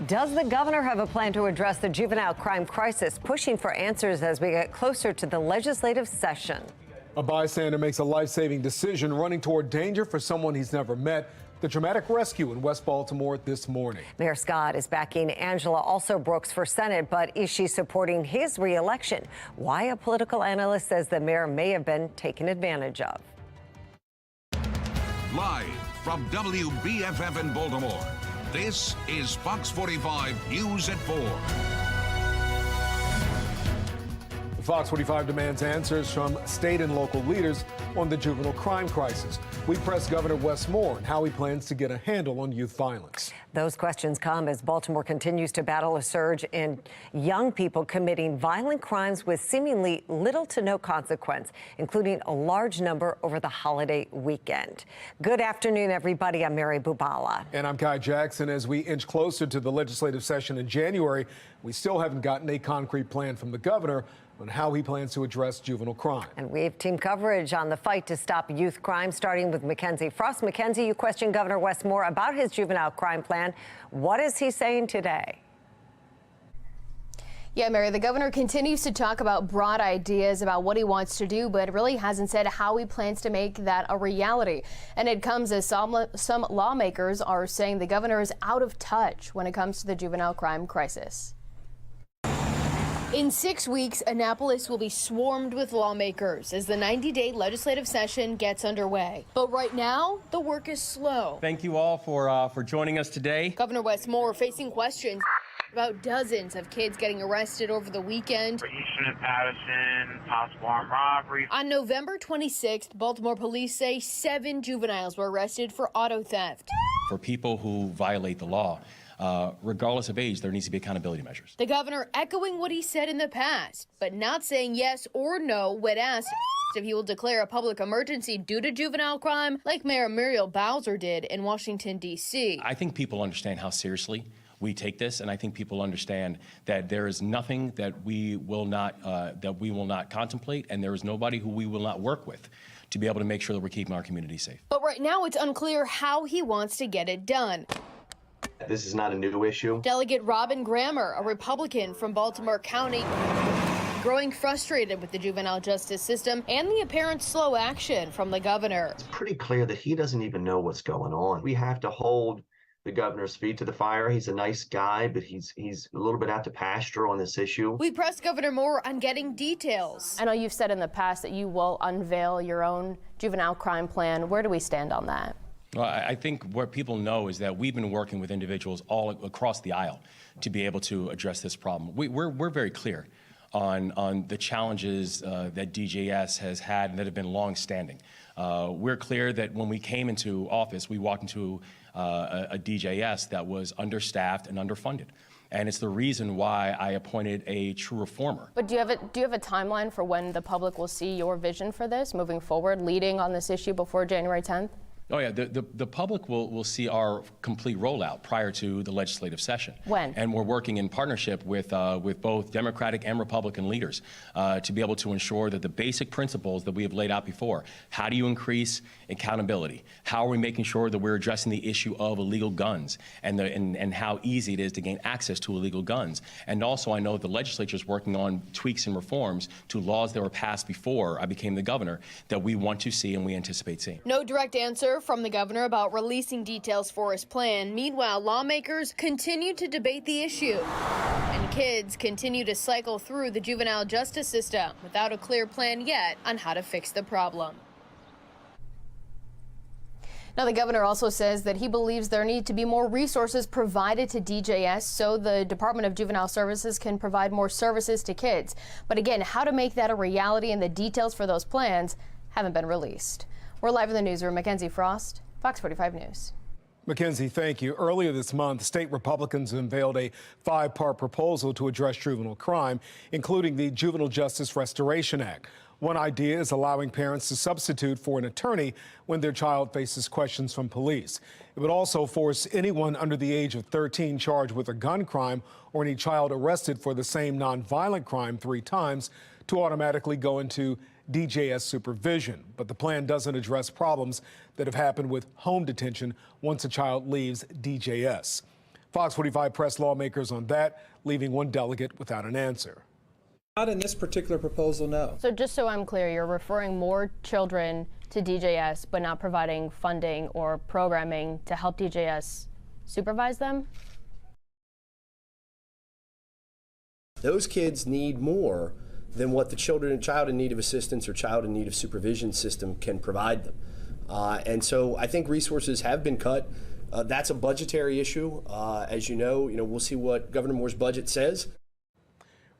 Does the governor have a plan to address the juvenile crime crisis? Pushing for answers as we get closer to the legislative session. A bystander makes a life-saving decision running toward danger for someone he's never met. The dramatic rescue in West Baltimore this morning. Mayor Scott is backing Angela Also-Brooks for Senate, but is she supporting his re-election? Why a political analyst says the mayor may have been taken advantage of. Live from WBFF in Baltimore, this is Fox 45 News at 4. Fox 45 demands answers from state and local leaders on the juvenile crime crisis. We press Governor Wes Moore on how he plans to get a handle on youth violence. Those questions come as Baltimore continues to battle a surge in young people committing violent crimes with seemingly little to no consequence, including a large number over the holiday weekend. Good afternoon, everybody. I'm Mary Bubala. And I'm Kai Jackson. As we inch closer to the legislative session in January, we still haven't gotten a concrete plan from the governor on how he plans to address juvenile crime. And we have team coverage on the fight to stop youth crime, starting with Mackenzie Frost. Mackenzie, you questioned Governor Wes Moore about his juvenile crime plan. What is he saying today? Yeah, Mary, the governor continues to talk about broad ideas about what he wants to do, but really hasn't said how he plans to make that a reality. And it comes as some lawmakers are saying the governor is out of touch when it comes to the juvenile crime crisis. In 6 weeks, Annapolis will be swarmed with lawmakers as the 90-day legislative session gets underway. But right now, the work is slow. Thank you all for joining us today. Governor Wes Moore facing questions about dozens of kids getting arrested over the weekend. For Eastern and Patterson, possible armed robbery. On November 26th, Baltimore police say 7 juveniles were arrested for auto theft. For people who violate the law, regardless of age, there needs to be accountability measures. The governor echoing what he said in the past, but not saying yes or no when asked if he will declare a public emergency due to juvenile crime, like Mayor Muriel Bowser did in Washington, D.C. I think people understand how seriously we take this, and I think people understand that there is nothing that we will not contemplate, and there is nobody who we will not work with to be able to make sure that we're keeping our community safe. But right now, it's unclear how he wants to get it done. This is not a new issue. Delegate Robin Grammer, a Republican from Baltimore County, growing frustrated with the juvenile justice system and the apparent slow action from the governor. It's pretty clear that he doesn't even know what's going on. We have to hold the governor's feet to the fire. He's a nice guy, but he's a little bit out to pasture on this issue. We pressed Governor Moore on getting details. I know you've said in the past that you will unveil your own juvenile crime plan. Where do we stand on that? Well, I think what people know is that we've been working with individuals all across the aisle to be able to address this problem. We're very clear on the challenges that DJS has had and that have been long-standing. We're clear that when we came into office, we walked into a DJS that was understaffed and underfunded. And it's the reason why I appointed a true reformer. But do you have a timeline for when the public will see your vision for this moving forward, leading on this issue before January 10th? Oh, yeah, the public will see our complete rollout prior to the legislative session. When? And we're working in partnership with both Democratic and Republican leaders to be able to ensure that the basic principles that we have laid out before, how do you increase accountability? How are we making sure that we're addressing the issue of illegal guns and how easy it is to gain access to illegal guns? And also, I know the legislature is working on tweaks and reforms to laws that were passed before I became the governor that we want to see and we anticipate seeing. No direct answer from the governor about releasing details for his plan. Meanwhile, lawmakers continue to debate the issue, and kids continue to cycle through the juvenile justice system without a clear plan yet on how to fix the problem. Now, the governor also says that he believes there need to be more resources provided to DJS so the Department of Juvenile Services can provide more services to kids. But again, how to make that a reality and the details for those plans haven't been released. We're live in the newsroom. Mackenzie Frost, Fox 45 News. Mackenzie, thank you. Earlier this month, state Republicans unveiled a 5-part proposal to address juvenile crime, including the Juvenile Justice Restoration Act. One idea is allowing parents to substitute for an attorney when their child faces questions from police. It would also force anyone under the age of 13 charged with a gun crime or any child arrested for the same nonviolent crime 3 times to automatically go into DJS supervision. But the plan doesn't address problems that have happened with home detention once a child leaves DJS. Fox 45 pressed lawmakers on that, leaving one delegate without an answer. Not in this particular proposal, no. So just so I'm clear, you're referring more children to DJS, but not providing funding or programming to help DJS supervise them? Those kids need more than what the child in need of assistance or child in need of supervision system can provide them. And so I think resources have been cut. That's a budgetary issue. As you know, we'll see what Governor Moore's budget says.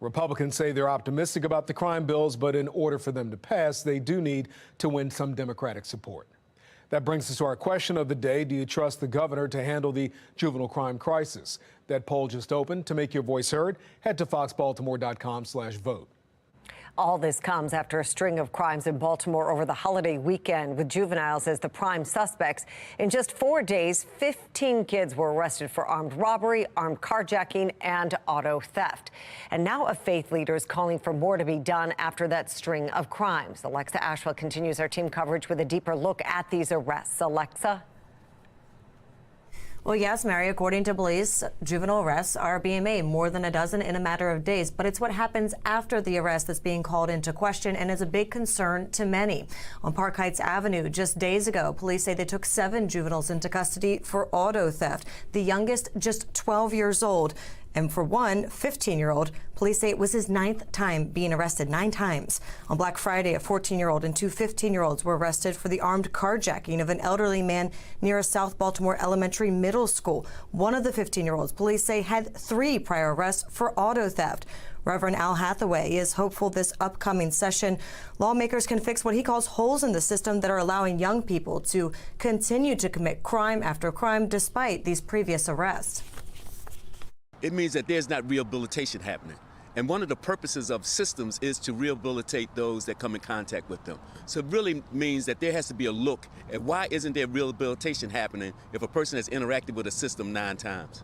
Republicans say they're optimistic about the crime bills, but in order for them to pass, they do need to win some Democratic support. That brings us to our question of the day. Do you trust the governor to handle the juvenile crime crisis? That poll just opened. To make your voice heard, head to foxbaltimore.com/vote. All this comes after a string of crimes in Baltimore over the holiday weekend, with juveniles as the prime suspects. In just 4 days, 15 kids were arrested for armed robbery, armed carjacking, and auto theft. And now a faith leader is calling for more to be done after that string of crimes. Alexa Ashwell continues our team coverage with a deeper look at these arrests. Alexa? Well, yes, Mary, according to police, juvenile arrests are being made, more than a dozen in a matter of days. But it's what happens after the arrest that's being called into question and is a big concern to many. On Park Heights Avenue, just days ago, police say they took 7 juveniles into custody for auto theft, the youngest just 12 years old. And for one 15-year-old, police say it was his 9th time being arrested, 9 times. On Black Friday, a 14-year-old and 2 15-year-olds were arrested for the armed carjacking of an elderly man near a South Baltimore elementary middle school. One of the 15-year-olds, police say, had 3 prior arrests for auto theft. Reverend Al Hathaway is hopeful this upcoming session lawmakers can fix what he calls holes in the system that are allowing young people to continue to commit crime after crime despite these previous arrests. It means that there's not rehabilitation happening. And one of the purposes of systems is to rehabilitate those that come in contact with them. So it really means that there has to be a look at why isn't there rehabilitation happening if a person has interacted with a system 9 times.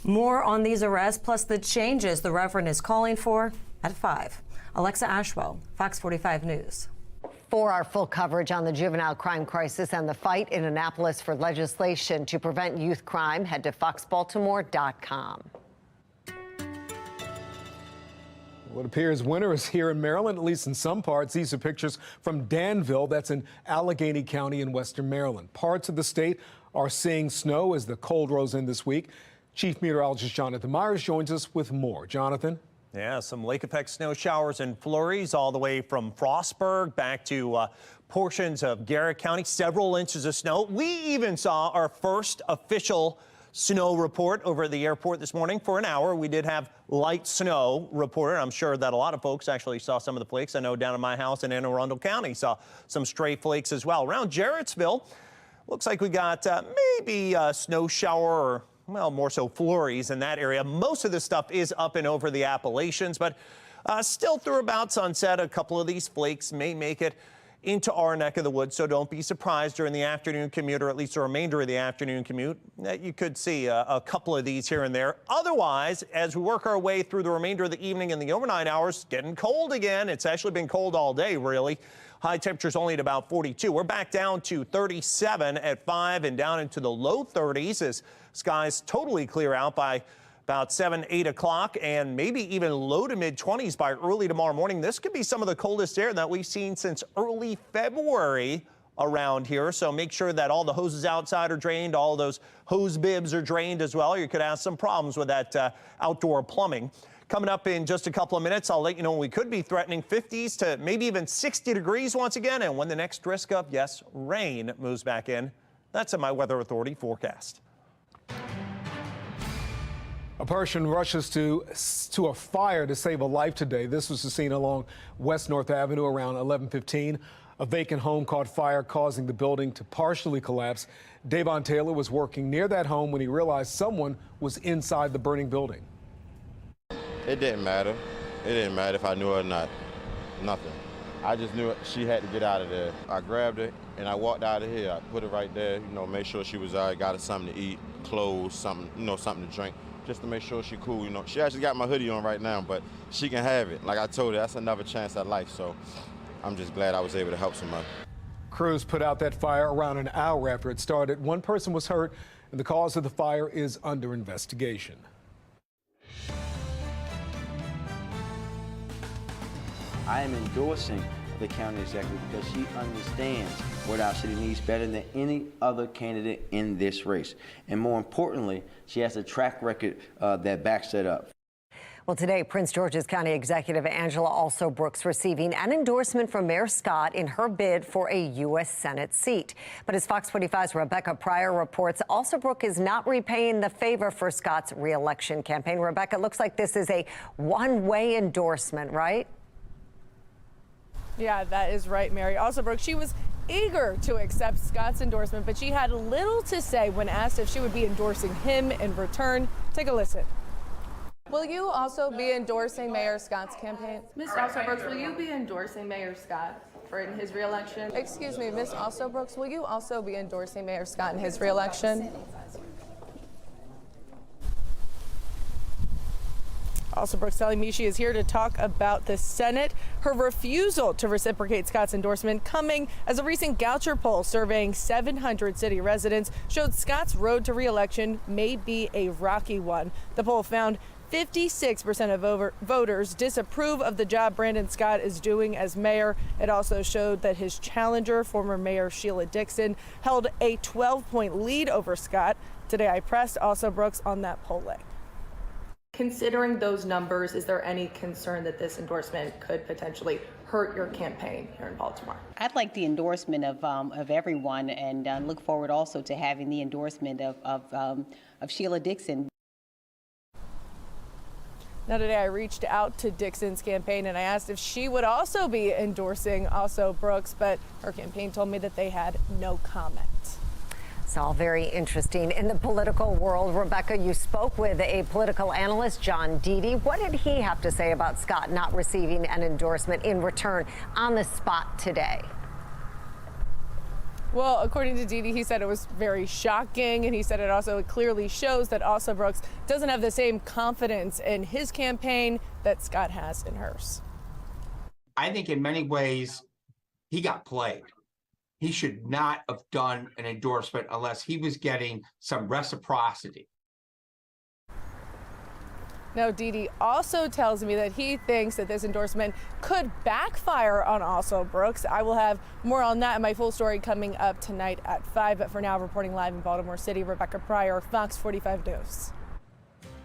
More on these arrests, plus the changes the Reverend is calling for at 5. Alexa Ashwell, Fox 45 News. For our full coverage on the juvenile crime crisis and the fight in Annapolis for legislation to prevent youth crime, head to foxbaltimore.com. Well, it appears winter is here in Maryland, at least in some parts. These are pictures from Danville, that's in Allegheny County in western Maryland. Parts of the state are seeing snow as the cold rolls in this week. Chief Meteorologist Jonathan Myers joins us with more. Jonathan? Yeah, some lake-effect snow showers and flurries all the way from Frostburg back to portions of Garrett County, several inches of snow. We even saw our first official snow report over at the airport this morning. For an hour, we did have light snow reported. I'm sure that a lot of folks actually saw some of the flakes. I know down in my house in Anne Arundel County saw some stray flakes as well. Around Jarrettsville, looks like we got maybe a snow shower or well, more so flurries in that area. Most of this stuff is up and over the Appalachians, but still through about sunset, a couple of these flakes may make it into our neck of the woods, so don't be surprised during the afternoon commute, or at least the remainder of the afternoon commute, that you could see a couple of these here and there. Otherwise, as we work our way through the remainder of the evening and the overnight hours, getting cold again. It's actually been cold all day, really. High temperatures only at about 42. We're back down to 37 at 5 and down into the low 30s as skies totally clear out by about 7, 8 o'clock, and maybe even low to mid 20s by early tomorrow morning. This could be some of the coldest air that we've seen since early February around here. So make sure that all the hoses outside are drained, all those hose bibs are drained as well. You could have some problems with that outdoor plumbing. Coming up in just a couple of minutes, I'll let you know when we could be threatening 50s to maybe even 60 degrees once again, and when the next risk of, yes, rain moves back in. That's in my Weather Authority forecast. A person rushes to a fire to save a life today. This was the scene along West North Avenue around 11:15. A vacant home caught fire, causing the building to partially collapse. Davon Taylor was working near that home when he realized someone was inside the burning building. It didn't matter. It didn't matter if I knew her or not. Nothing. I just knew she had to get out of there. I grabbed her and I walked out of here. I put her right there, made sure she was all right, got her something to eat, clothes, something, something to drink, just to make sure she cool, She actually got my hoodie on right now, but she can have it. Like I told her, that's another chance at life, so I'm just glad I was able to help somebody. Crews put out that fire around an hour after it started. One person was hurt and the cause of the fire is under investigation. I am endorsing the county executive because she understands what our city needs better than any other candidate in this race. And more importantly, she has a track record that backs that up. Well, today, Prince George's County Executive Angela Alsobrooks receiving an endorsement from Mayor Scott in her bid for a U.S. Senate seat. But as Fox 45's Rebecca Pryor reports, Alsobrooks is not repaying the favor for Scott's reelection campaign. Rebecca, it looks like this is a one-way endorsement, right? Yeah, that is right, Mary. Alsobrooks, she was eager to accept Scott's endorsement, but she had little to say when asked if she would be endorsing him in return. Take a listen. Will you also be endorsing Mayor Scott's campaign? Ms. Alsobrooks, will you be endorsing Mayor Scott for his reelection? Excuse me, Ms. Alsobrooks, will you also be endorsing Mayor Scott in his reelection? Alsobrooks telling me she is here to talk about the Senate. Her refusal to reciprocate Scott's endorsement coming as a recent Goucher poll surveying 700 city residents showed Scott's road to re-election may be a rocky one. The poll found 56% of voters disapprove of the job Brandon Scott is doing as mayor. It also showed that his challenger, former Mayor Sheila Dixon, held a 12-point lead over Scott. Today I pressed Alsobrooks on that polling. Considering those numbers, is there any concern that this endorsement could potentially hurt your campaign here in Baltimore? I'd like the endorsement of everyone, and look forward also to having the endorsement of Sheila Dixon. Now today I reached out to Dixon's campaign and I asked if she would also be endorsing Alsobrooks, but her campaign told me that they had no comment. It's all very interesting. In the political world, Rebecca, you spoke with a political analyst, John Deedy. What did he have to say about Scott not receiving an endorsement in return on the spot today? Well, according to Deedy, he said it was very shocking, and he said it also clearly shows that Alsobrooks doesn't have the same confidence in his campaign that Scott has in hers. I think in many ways he got played. He should not have done an endorsement unless he was getting some reciprocity. Now, Deedy also tells me that he thinks that this endorsement could backfire on Alsobrooks. I will have more on that in my full story coming up tonight at 5. But for now, reporting live in Baltimore City, Rebecca Pryor, Fox 45 News.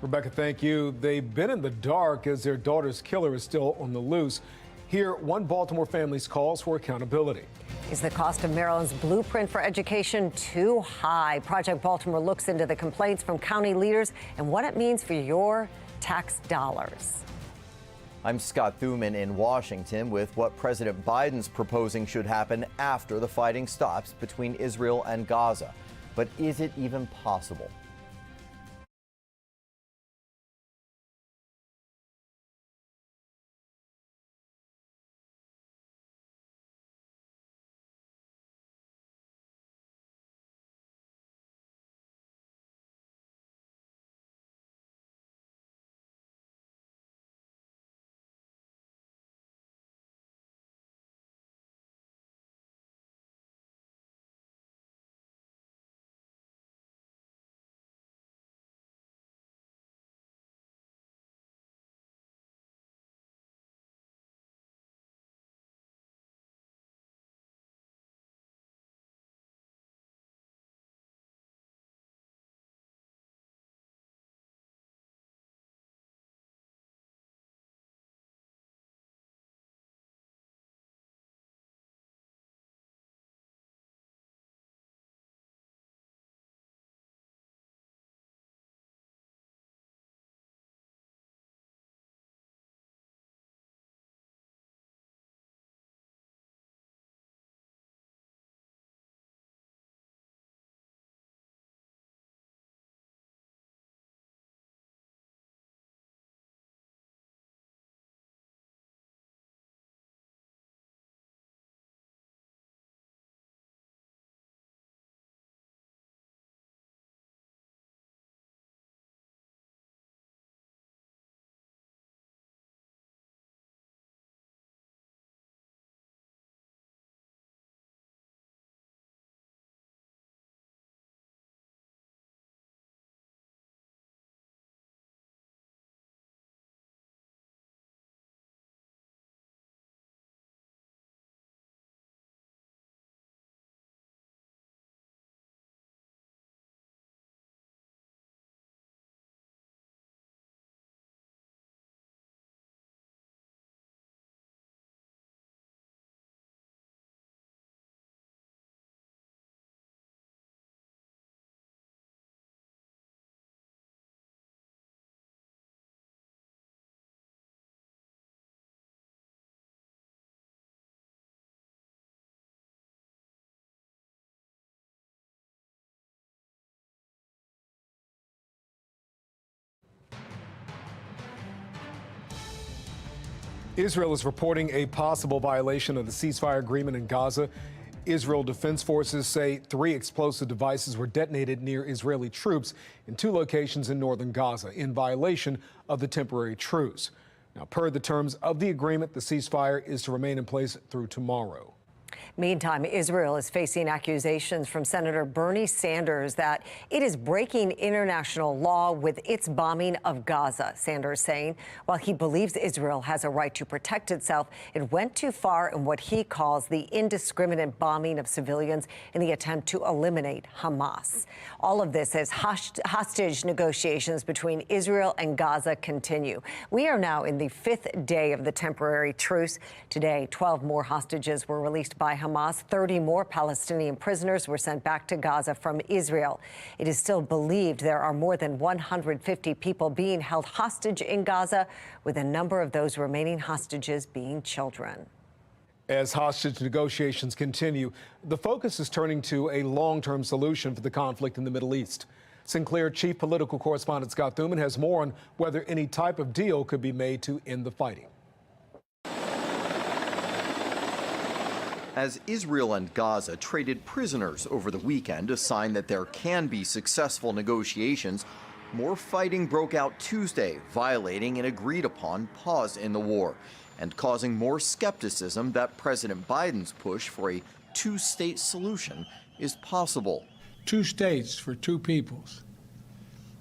Rebecca, thank you. They've been in the dark as their daughter's killer is still on the loose. Here, one Baltimore family's calls for accountability. Is the cost of Maryland's blueprint for education too high? Project Baltimore looks into the complaints from county leaders and what it means for your tax dollars. I'm Scott Thuman in Washington with what President Biden's proposing should happen after the fighting stops between Israel and Gaza. But is it even possible? Israel is reporting a possible violation of the ceasefire agreement in Gaza. Israel Defense Forces say 3 explosive devices were detonated near Israeli troops in 2 locations in northern Gaza in violation of the temporary truce. Now, per the terms of the agreement, the ceasefire is to remain in place through tomorrow. Meantime, Israel is facing accusations from Senator Bernie Sanders that it is breaking international law with its bombing of Gaza. Sanders saying while he believes Israel has a right to protect itself, it went too far in what he calls the indiscriminate bombing of civilians in the attempt to eliminate Hamas. All of this as hostage negotiations between Israel and Gaza continue. We are now in the 5th day of the temporary truce. Today, 12 more hostages were released by Hamas. 30 more Palestinian prisoners were sent back to Gaza from Israel. It is still believed there are more than 150 people being held hostage in Gaza, with a number of those remaining hostages being children. As hostage negotiations continue, the focus is turning to a long-term solution for the conflict in the Middle East. Sinclair chief political correspondent Scott Thuman has more on whether any type of deal could be made to end the fighting. As Israel and Gaza traded prisoners over the weekend, a sign that there can be successful negotiations, more fighting broke out Tuesday, violating an agreed-upon pause in the war and causing more skepticism that President Biden's push for a 2-state solution is possible. 2 states for 2 peoples,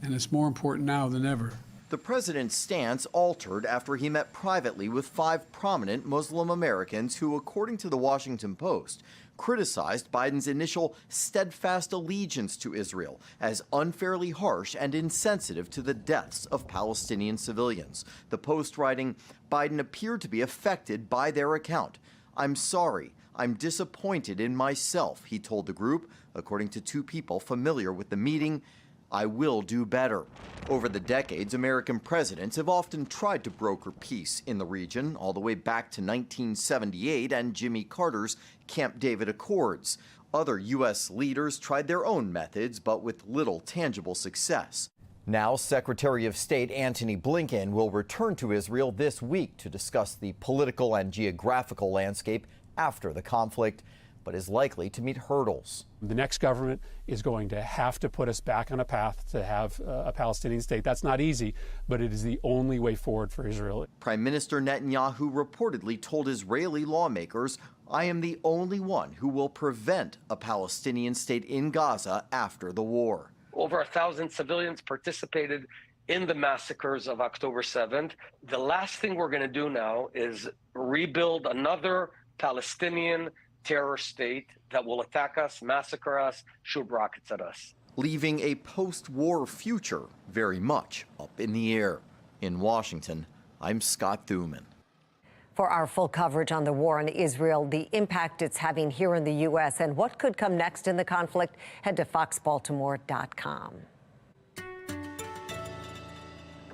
and it's more important now than ever. The president's stance altered after he met privately with 5 prominent Muslim Americans who, according to the Washington Post, criticized Biden's initial steadfast allegiance to Israel as unfairly harsh and insensitive to the deaths of Palestinian civilians. The Post writing, Biden appeared to be affected by their account. "I'm sorry. I'm disappointed in myself," he told the group, according to 2 people familiar with the meeting. "I will do better." Over the decades, American presidents have often tried to broker peace in the region, all the way back to 1978 and Jimmy Carter's Camp David Accords. Other U.S. leaders tried their own methods, but with little tangible success. Now, Secretary of State Antony Blinken will return to Israel this week to discuss the political and geographical landscape after the conflict, but is likely to meet hurdles. The next government is going to have to put us back on a path to have a Palestinian state. That's not easy, but it is the only way forward for Israel. Prime Minister Netanyahu reportedly told Israeli lawmakers, "I am the only one who will prevent a Palestinian state in Gaza after the war." Over 1,000 civilians participated in the massacres of October 7th. The last thing we're going to do now is rebuild another Palestinian terror state that will attack us, massacre us, shoot rockets at us. Leaving a post-war future very much up in the air. In Washington, I'm Scott Thuman. For our full coverage on the war in Israel, the impact it's having here in the U.S., and what could come next in the conflict, head to foxbaltimore.com.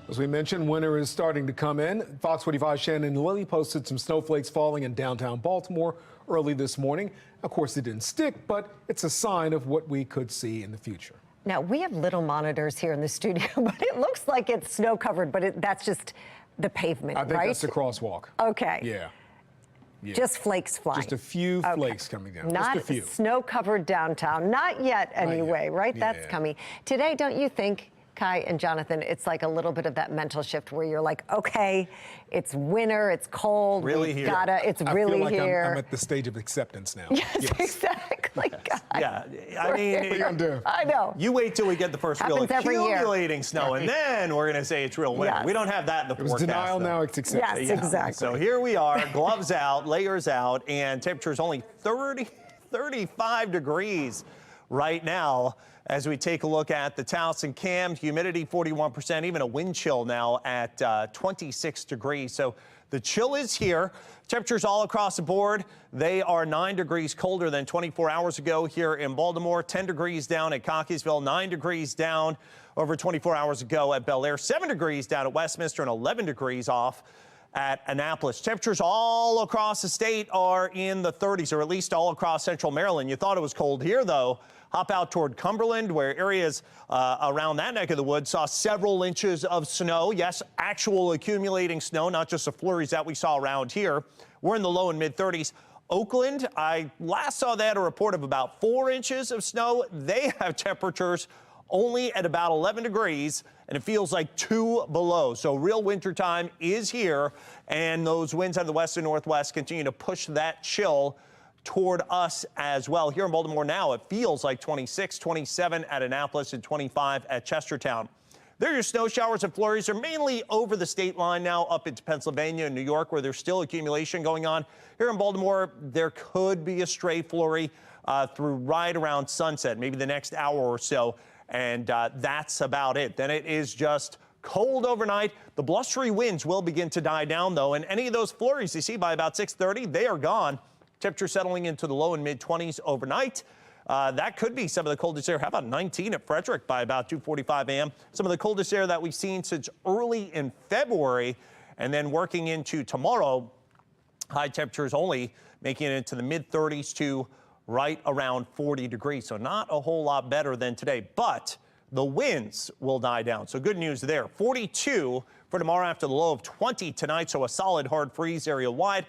As we mentioned, winter is starting to come in. Fox 45 Shannon Lilly posted some snowflakes falling in downtown Baltimore early this morning. Of course, it didn't stick, but it's a sign of what we could see in the future. Now, we have little monitors here in the studio, but it looks like it's snow covered, but that's just the pavement, right? I think that's the crosswalk. Okay. Yeah. Just flakes flying. Just a few flakes coming down. Not just a few. Snow-covered downtown. Not yet, anyway, right? Yeah. That's coming. Today, don't you think, Kai and Jonathan, it's like a little bit of that mental shift where you're like, okay, it's winter, it's cold, really it's here. really feel like here. I'm at the stage of acceptance now. Yes, exactly. Yes. Yeah, I mean, what are you gonna do? I know. You wait till we get the first real Happens every year. accumulating snow, and then we're going to say it's real winter. Yes. We don't have that in the It was forecast. denial, though. now it's acceptance. Yes, exactly. So here we are, gloves out, layers out, and temperature's only 35 degrees right now. As we take a look at the Towson cam, humidity 41%, even a wind chill now at 26 degrees. So the chill is here. Temperatures all across the board. They are 9 degrees colder than 24 hours ago here in Baltimore, 10 degrees down at Cockeysville, 9 degrees down over 24 hours ago at Bel Air, 7 degrees down at Westminster, and 11 degrees off at Annapolis. Temperatures all across the state are in the 30s, or at least all across central Maryland. You thought it was cold here, though. Hop out toward Cumberland, where areas around that neck of the woods saw several inches of snow. Yes, actual accumulating snow, not just the flurries that we saw around here. We're in the low and mid 30s. Oakland, I last saw that a report of about 4 inches of snow. They have temperatures only at about 11 degrees, and it feels like 2 below. So real winter time is here, and those winds out of the west and northwest continue to push that chill toward us as well. Here in Baltimore now, it feels like 26, 27 at Annapolis, and 25 at Chestertown. There, your snow showers and flurries are mainly over the state line now up into Pennsylvania and New York, where there's still accumulation going on. Here in Baltimore, there could be a stray flurry through right around sunset, maybe the next hour or so. And that's about it. Then it is just cold overnight. The blustery winds will begin to die down, though, and any of those flurries you see by about 6:30, they are gone. Temperature settling into the low and mid 20s overnight. That could be some of the coldest air. How about 19 at Frederick by about 2:45 a.m.? Some of the coldest air that we've seen since early in February. And then working into tomorrow, high temperatures only making it into the mid 30s to right around 40 degrees. So not a whole lot better than today, but the winds will die down. So good news there. 42 for tomorrow after the low of 20 tonight. So a solid hard freeze area wide.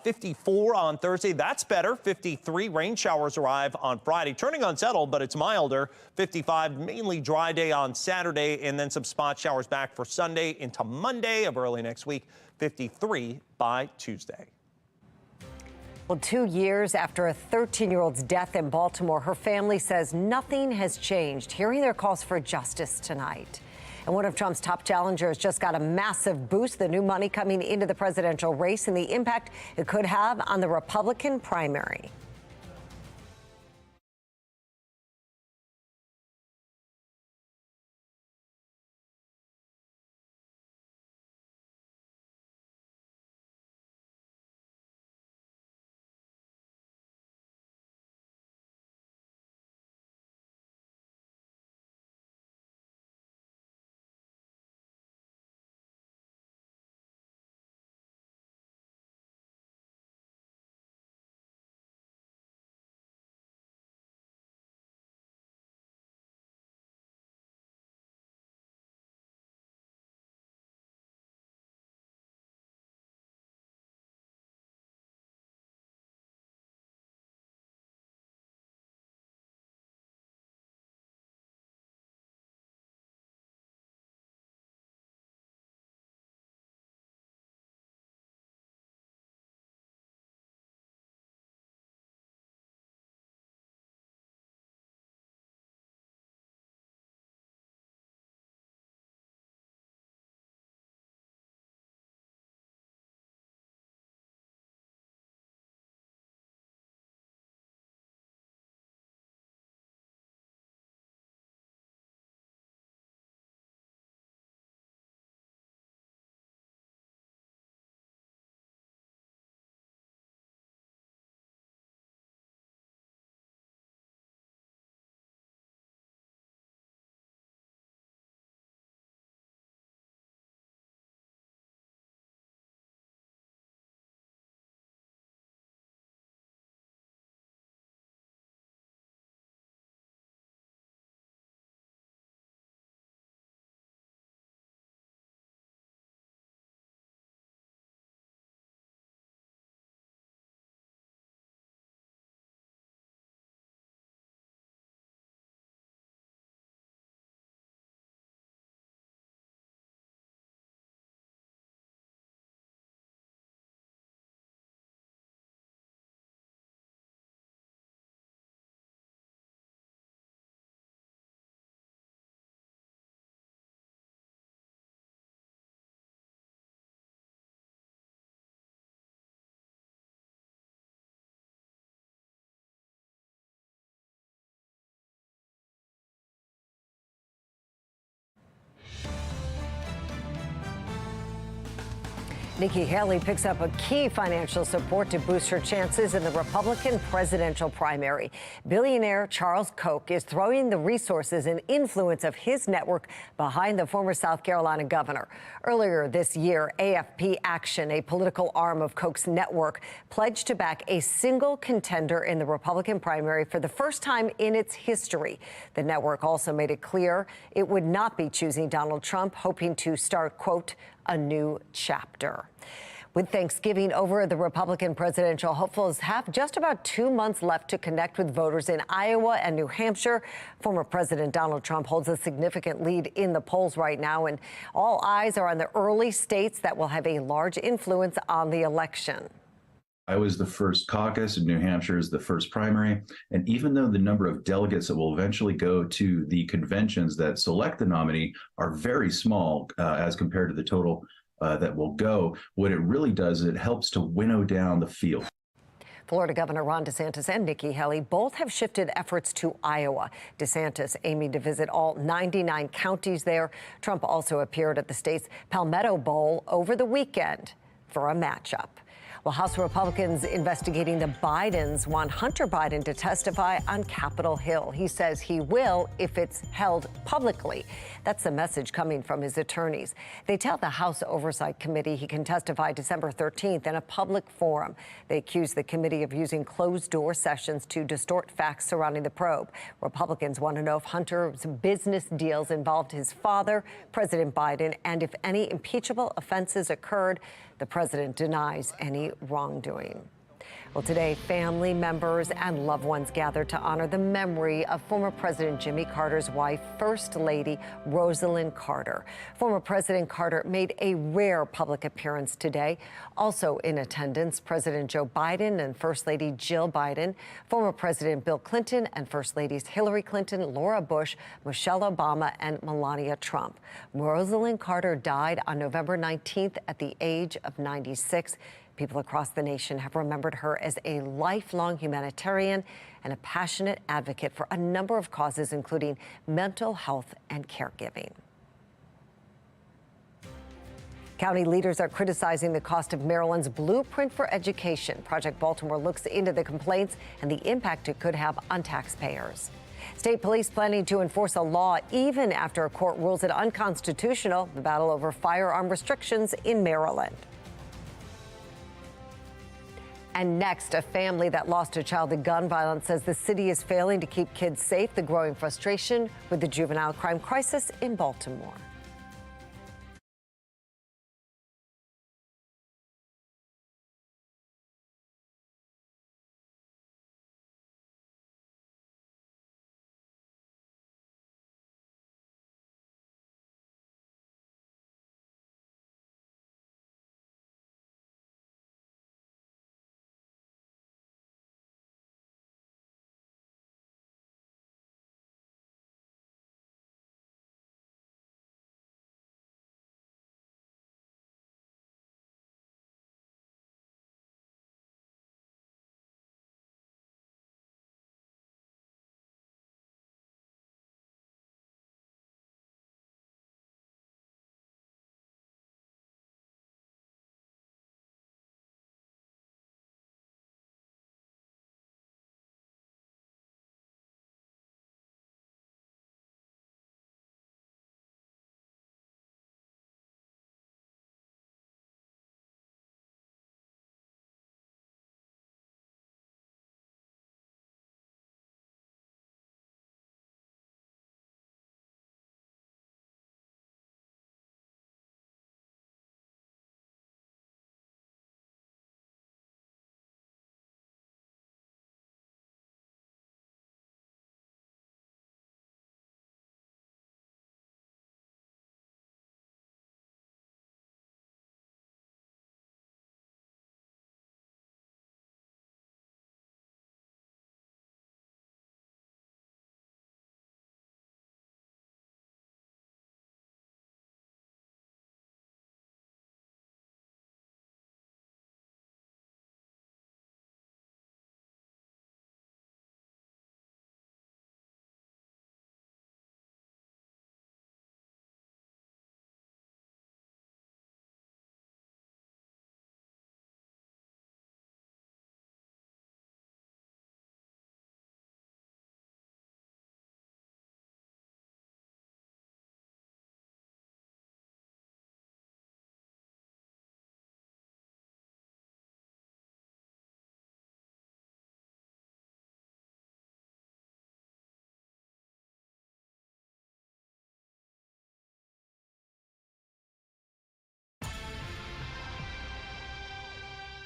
54 on Thursday. That's better. 53 rain showers arrive on Friday. Turning unsettled, but it's milder. 55 mainly dry day on Saturday, and then some spot showers back for Sunday into Monday of early next week. 53 by Tuesday. Well, 2 years after a 13-year-old's death in Baltimore, her family says nothing has changed, hearing their calls for justice tonight. And one of Trump's top challengers just got a massive boost, the new money coming into the presidential race and the impact it could have on the Republican primary. Nikki Haley picks up a key financial support to boost her chances in the Republican presidential primary. Billionaire Charles Koch is throwing the resources and influence of his network behind the former South Carolina governor. Earlier this year, AFP Action, a political arm of Koch's network, pledged to back a single contender in the Republican primary for the first time in its history. The network also made it clear it would not be choosing Donald Trump, hoping to start, quote, a new chapter. With Thanksgiving over, the Republican presidential hopefuls have just about 2 months left to connect with voters in Iowa and New Hampshire. Former President Donald Trump holds a significant lead in the polls right now, and all eyes are on the early states that will have a large influence on the election. Iowa is the first caucus, and New Hampshire is the first primary. And even though the number of delegates that will eventually go to the conventions that select the nominee are very small as compared to the total that will go, what it really does is it helps to winnow down the field. Florida Governor Ron DeSantis and Nikki Haley both have shifted efforts to Iowa. DeSantis aiming to visit all 99 counties there. Trump also appeared at the state's Palmetto Bowl over the weekend for a matchup. Well, House Republicans investigating the Bidens want Hunter Biden to testify on Capitol Hill. He says he will if it's held publicly. That's the message coming from his attorneys. They tell the House Oversight Committee he can testify December 13th in a public forum. They accuse the committee of using closed-door sessions to distort facts surrounding the probe. Republicans want to know if Hunter's business deals involved his father, President Biden, and if any impeachable offenses occurred. The president denies any wrongdoing. Well, today, family members and loved ones gathered to honor the memory of former President Jimmy Carter's wife, First Lady Rosalynn Carter. Former President Carter made a rare public appearance today. Also in attendance, President Joe Biden and First Lady Jill Biden, former President Bill Clinton and First Ladies Hillary Clinton, Laura Bush, Michelle Obama, and Melania Trump. Rosalynn Carter died on November 19th at the age of 96. People across the nation have remembered her as a lifelong humanitarian and a passionate advocate for a number of causes, including mental health and caregiving. County leaders are criticizing the cost of Maryland's blueprint for education. Project Baltimore looks into the complaints and the impact it could have on taxpayers. State police planning to enforce a law even after a court rules it unconstitutional. The battle over firearm restrictions in Maryland. And next, a family that lost a child to gun violence says the city is failing to keep kids safe. The growing frustration with the juvenile crime crisis in Baltimore.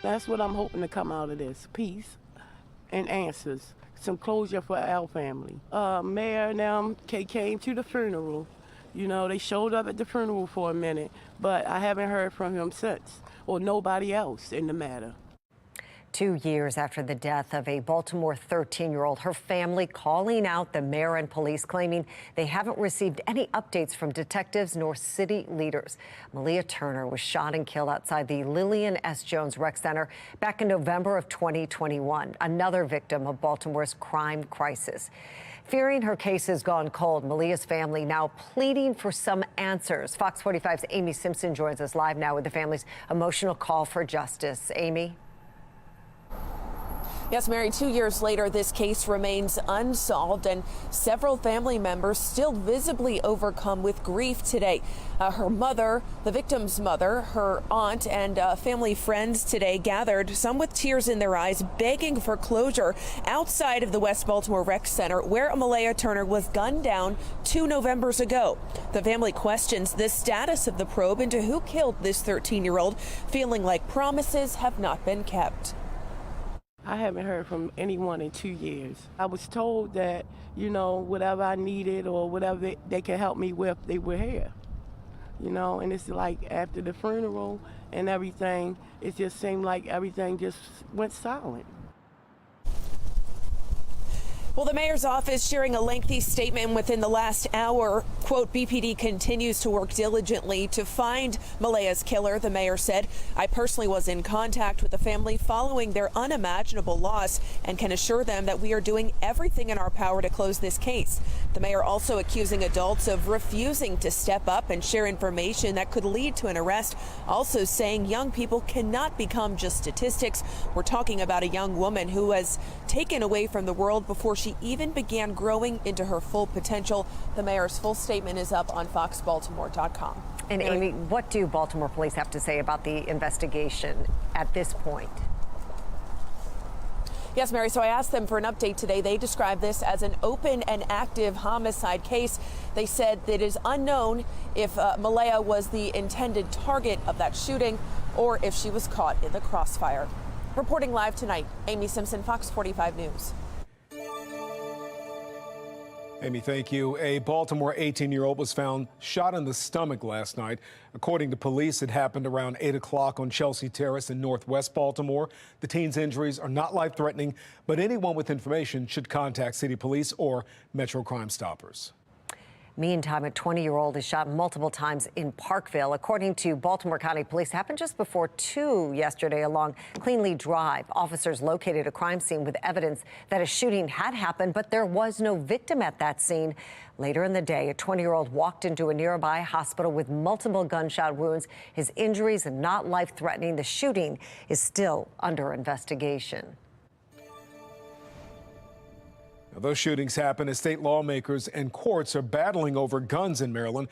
That's what I'm hoping to come out of this, peace and answers, some closure for our family. Mayor and them came to the funeral. You know, they showed up at the funeral for a minute, but I haven't heard from him since, or nobody else in the matter. 2 years after the death of a Baltimore 13-year-old, her family calling out the mayor and police, claiming they haven't received any updates from detectives nor city leaders. Malia Turner was shot and killed outside the Lillian S. Jones Rec Center back in November of 2021, another victim of Baltimore's crime crisis. Fearing her case has gone cold, Malia's family now pleading for some answers. Fox 45's Amy Simpson joins us live now with the family's emotional call for justice. Amy? Yes, Mary, 2 years later, this case remains unsolved, and several family members still visibly overcome with grief today. Her mother, the victim's mother, her aunt, and family friends today gathered, some with tears in their eyes, begging for closure outside of the West Baltimore Rec Center, where Malia Turner was gunned down 2 Novembers ago. The family questions the status of the probe into who killed this 13-year-old, feeling like promises have not been kept. I haven't heard from anyone in 2 years. I was told that, you know, whatever I needed or whatever they could help me with, they were here. You know, and it's like after the funeral and everything, it just seemed like everything just went silent. Well, the mayor's office sharing a lengthy statement within the last hour. Quote, BPD continues to work diligently to find Malia's killer, the mayor said. I personally was in contact with the family following their unimaginable loss and can assure them that we are doing everything in our power to close this case. The mayor also accusing adults of refusing to step up and share information that could lead to an arrest, also saying young people cannot become just statistics. We're talking about a young woman who was taken away from the world before she even began growing into her full potential. The mayor's full statement is up on foxbaltimore.com. And Amy, what do Baltimore police have to say about the investigation at this point? Yes, Mary, so I asked them for an update today. They described this as an open and active homicide case. They said that it is unknown if Malia was the intended target of that shooting or if she was caught in the crossfire. Reporting live tonight, Amy Simpson, Fox 45 News. Amy, thank you. A Baltimore 18-year-old was found shot in the stomach last night. According to police, it happened around 8 o'clock on Chelsea Terrace in Northwest Baltimore. The teen's injuries are not life-threatening, but anyone with information should contact city police or Metro Crime Stoppers. Meantime, a 20-year-old is shot multiple times in Parkville. According to Baltimore County Police, it happened just before 2 yesterday along Cleanly Drive. Officers located a crime scene with evidence that a shooting had happened, but there was no victim at that scene. Later in the day, a 20-year-old walked into a nearby hospital with multiple gunshot wounds. His injuries are not life-threatening. The shooting is still under investigation. Now, those shootings happen as state lawmakers and courts are battling over guns in Maryland.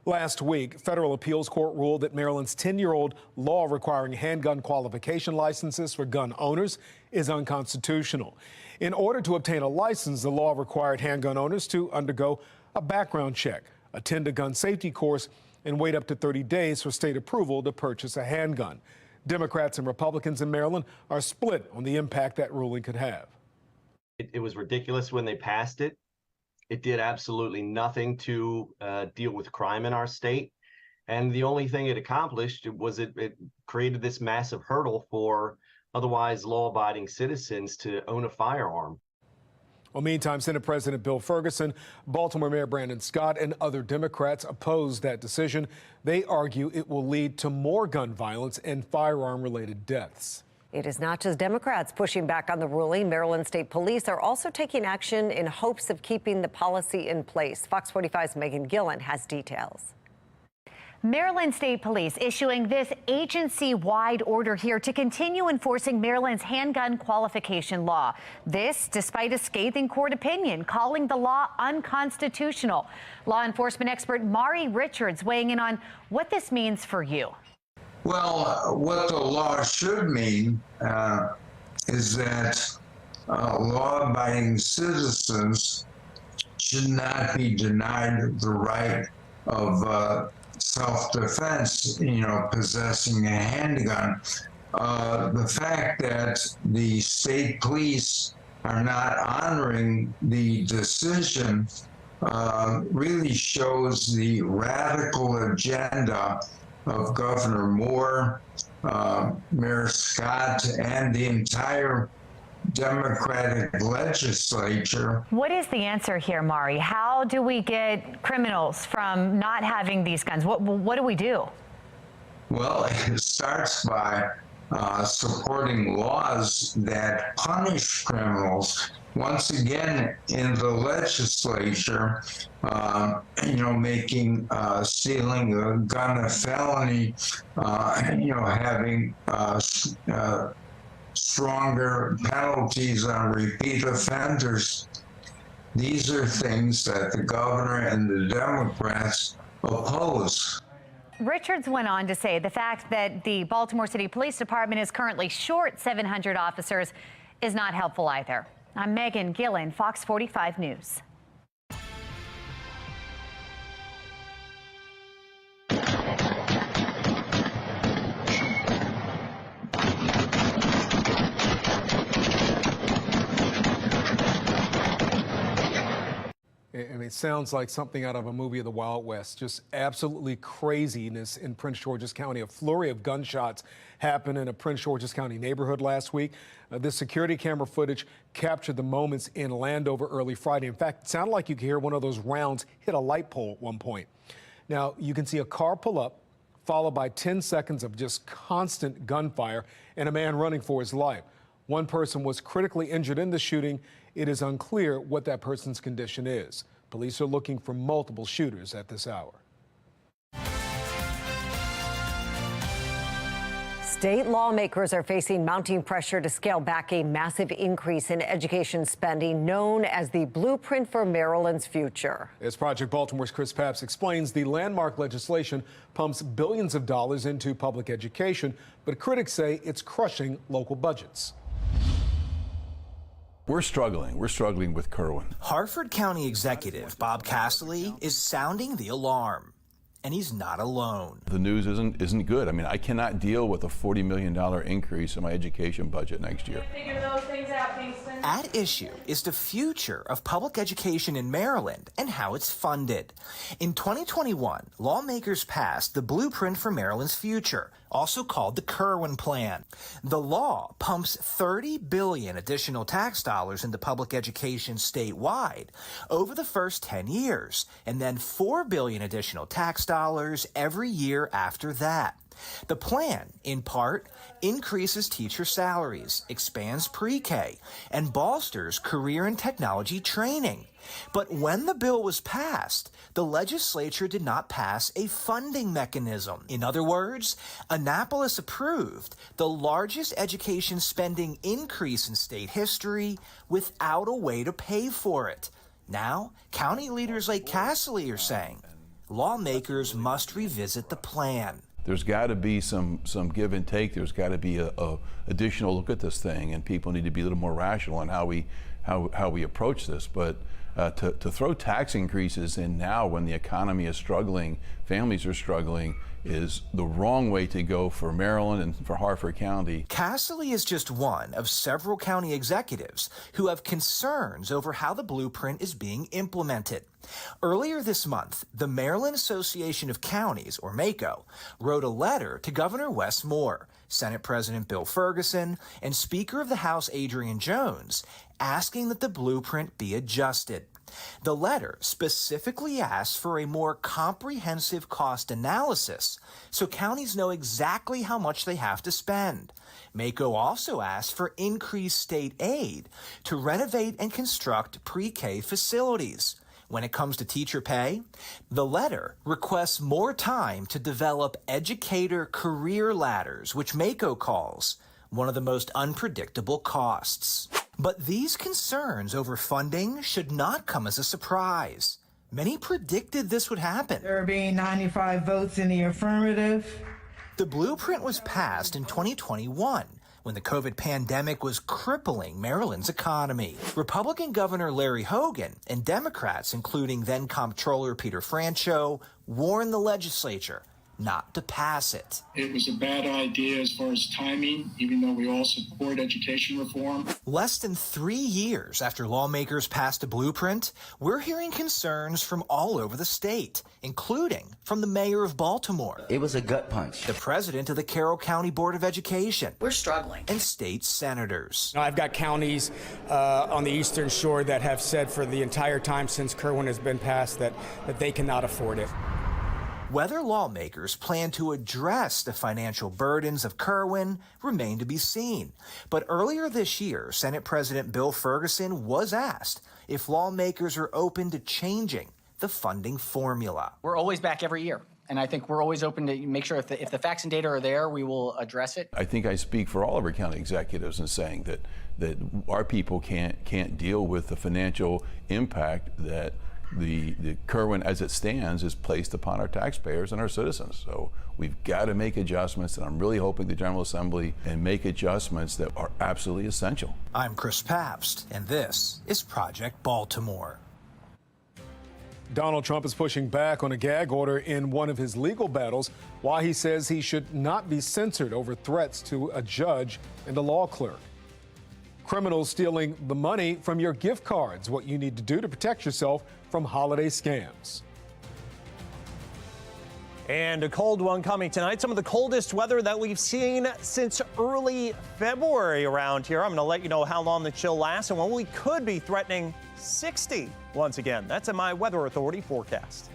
Last week, federal appeals court ruled that Maryland's 10-year-old law requiring handgun qualification licenses for gun owners is unconstitutional. In order to obtain a license, the law required handgun owners to undergo a background check, attend a gun safety course, and wait up to 30 days for state approval to purchase a handgun. Democrats and Republicans in Maryland are split on the impact that ruling could have. It was ridiculous when they passed it. It did absolutely nothing to deal with crime in our state. And the only thing it accomplished was it created this massive hurdle for otherwise law-abiding citizens to own a firearm. Well, meantime, Senate President Bill Ferguson, Baltimore Mayor Brandon Scott, and other Democrats oppose that decision. They argue it will lead to more gun violence and firearm-related deaths. It is not just Democrats pushing back on the ruling. Maryland State Police are also taking action in hopes of keeping the policy in place. Fox 45's Megan Gillen has details. Maryland State Police issuing this agency-wide order here to continue enforcing Maryland's handgun qualification law. This despite a scathing court opinion calling the law unconstitutional. Law enforcement expert Mari Richards weighing in on what this means for you. Well, what the law should mean is that law-abiding citizens should not be denied the right of self-defense, possessing a handgun. the fact that the state police are not honoring the decision really shows the radical agenda of Governor Moore, Mayor Scott, and the entire Democratic legislature. What is the answer here, Mari? How do we get criminals from not having these guns? What do we do? Well, it starts by supporting laws that punish criminals. Once again, in the legislature, making stealing a gun a felony, having stronger penalties on repeat offenders. These are things that the governor and the Democrats oppose. Richards went on to say the fact that the Baltimore City Police Department is currently short 700 officers is not helpful either. I'm Megan Gillen, Fox 45 News. I mean, it sounds like something out of a movie of the Wild West. Just absolutely craziness in Prince George's County. A flurry of gunshots happened in a Prince George's County neighborhood last week. This security camera footage captured the moments in Landover early Friday. In fact, it sounded like you could hear one of those rounds hit a light pole at one point. Now, you can see a car pull up, followed by 10 seconds of just constant gunfire and a man running for his life. One person was critically injured in the shooting. It is unclear what that person's condition is. Police are looking for multiple shooters at this hour. State lawmakers are facing mounting pressure to scale back a massive increase in education spending known as the blueprint for Maryland's future. As Project Baltimore's Chris Papps explains, the landmark legislation pumps billions of dollars into public education, but critics say it's crushing local budgets. We're struggling with Kerwin. Harford County Executive Bob Casserly is sounding the alarm, and he's not alone. The news isn't good. I mean, I cannot deal with a $40 million increase in my education budget next year. Figure those things out, Kingston. At issue is the future of public education in Maryland and how it's funded. In 2021, lawmakers passed the Blueprint for Maryland's Future, also called the Kerwin Plan. The law pumps $30 billion additional tax dollars into public education statewide over the first 10 years, and then $4 billion additional tax dollars every year after that. The plan, in part, increases teacher salaries, expands pre-K, and bolsters career and technology training. But when the bill was passed, the legislature did not pass a funding mechanism. In other words, Annapolis approved the largest education spending increase in state history without a way to pay for it. Now, county leaders like Casserly are saying lawmakers must revisit the plan. There's got to be some give and take. There's got to be a additional look at this thing, and people need to be a little more rational on how we approach this. But to throw tax increases in now when the economy is struggling, families are struggling, is the wrong way to go for Maryland and for Harford County. Casserly is just one of several county executives who have concerns over how the blueprint is being implemented. Earlier this month, the Maryland Association of Counties, or MACO, wrote a letter to Governor Wes Moore, Senate President Bill Ferguson, and Speaker of the House Adrian Jones, asking that the blueprint be adjusted. The letter specifically asks for a more comprehensive cost analysis so counties know exactly how much they have to spend. MACO also asked for increased state aid to renovate and construct pre-K facilities. When it comes to teacher pay, the letter requests more time to develop educator career ladders, which MACO calls one of the most unpredictable costs. But these concerns over funding should not come as a surprise. Many predicted this would happen. There being 95 votes in the affirmative. The blueprint was passed in 2021 when the COVID pandemic was crippling Maryland's economy. Republican Governor Larry Hogan and Democrats, including then Comptroller Peter Franchot, warned the legislature not to pass it. It was a bad idea as far as timing, even though we all support education reform. Less than 3 years after lawmakers passed a blueprint, we're hearing concerns from all over the state, including from the mayor of Baltimore. It was a gut punch. The president of the Carroll County Board of Education. We're struggling. And state senators. I've got counties on the Eastern Shore that have said for the entire time since Kerwin has been passed that they cannot afford it. Whether lawmakers plan to address the financial burdens of Kerwin remain to be seen. But earlier this year, Senate President Bill Ferguson was asked if lawmakers are open to changing the funding formula. We're always back every year. And I think we're always open to make sure if the facts and data are there, we will address it. I think I speak for all of our county executives in saying that our people can't deal with the financial impact that the Kerwin as it stands is placed upon our taxpayers and our citizens. So we've got to make adjustments, and I'm really hoping the General Assembly can make adjustments that are absolutely essential. I'm Chris Pabst, and this is Project Baltimore. Donald Trump is pushing back on a gag order in one of his legal battles, why he says he should not be censored over threats to a judge and a law clerk. Criminals stealing the money from your gift cards, what you need to do to protect yourself from holiday scams. And a cold one coming tonight. Some of the coldest weather that we've seen since early February around here. I'm going to let you know how long the chill lasts and when we could be threatening 60 once again. That's in my Weather Authority forecast.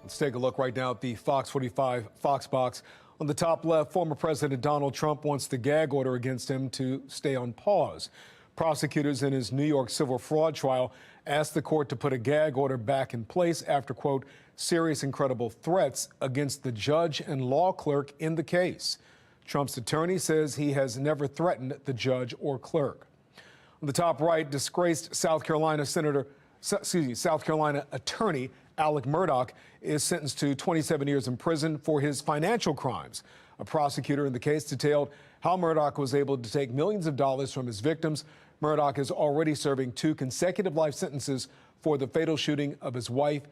Let's take a look right now at the FOX45 Fox box. On the top left, former President Donald Trump wants the gag order against him to stay on pause. Prosecutors in his New York civil fraud trial asked the court to put a gag order back in place after, quote, serious and credible threats against the judge and law clerk in the case. Trump's attorney says he has never threatened the judge or clerk. On the top right, disgraced South Carolina attorney Alec Murdaugh is sentenced to 27 years in prison for his financial crimes. A prosecutor in the case detailed how Murdaugh was able to take millions of dollars from his victims, Murdaugh is already serving 2 consecutive life sentences for the fatal shooting of his wife,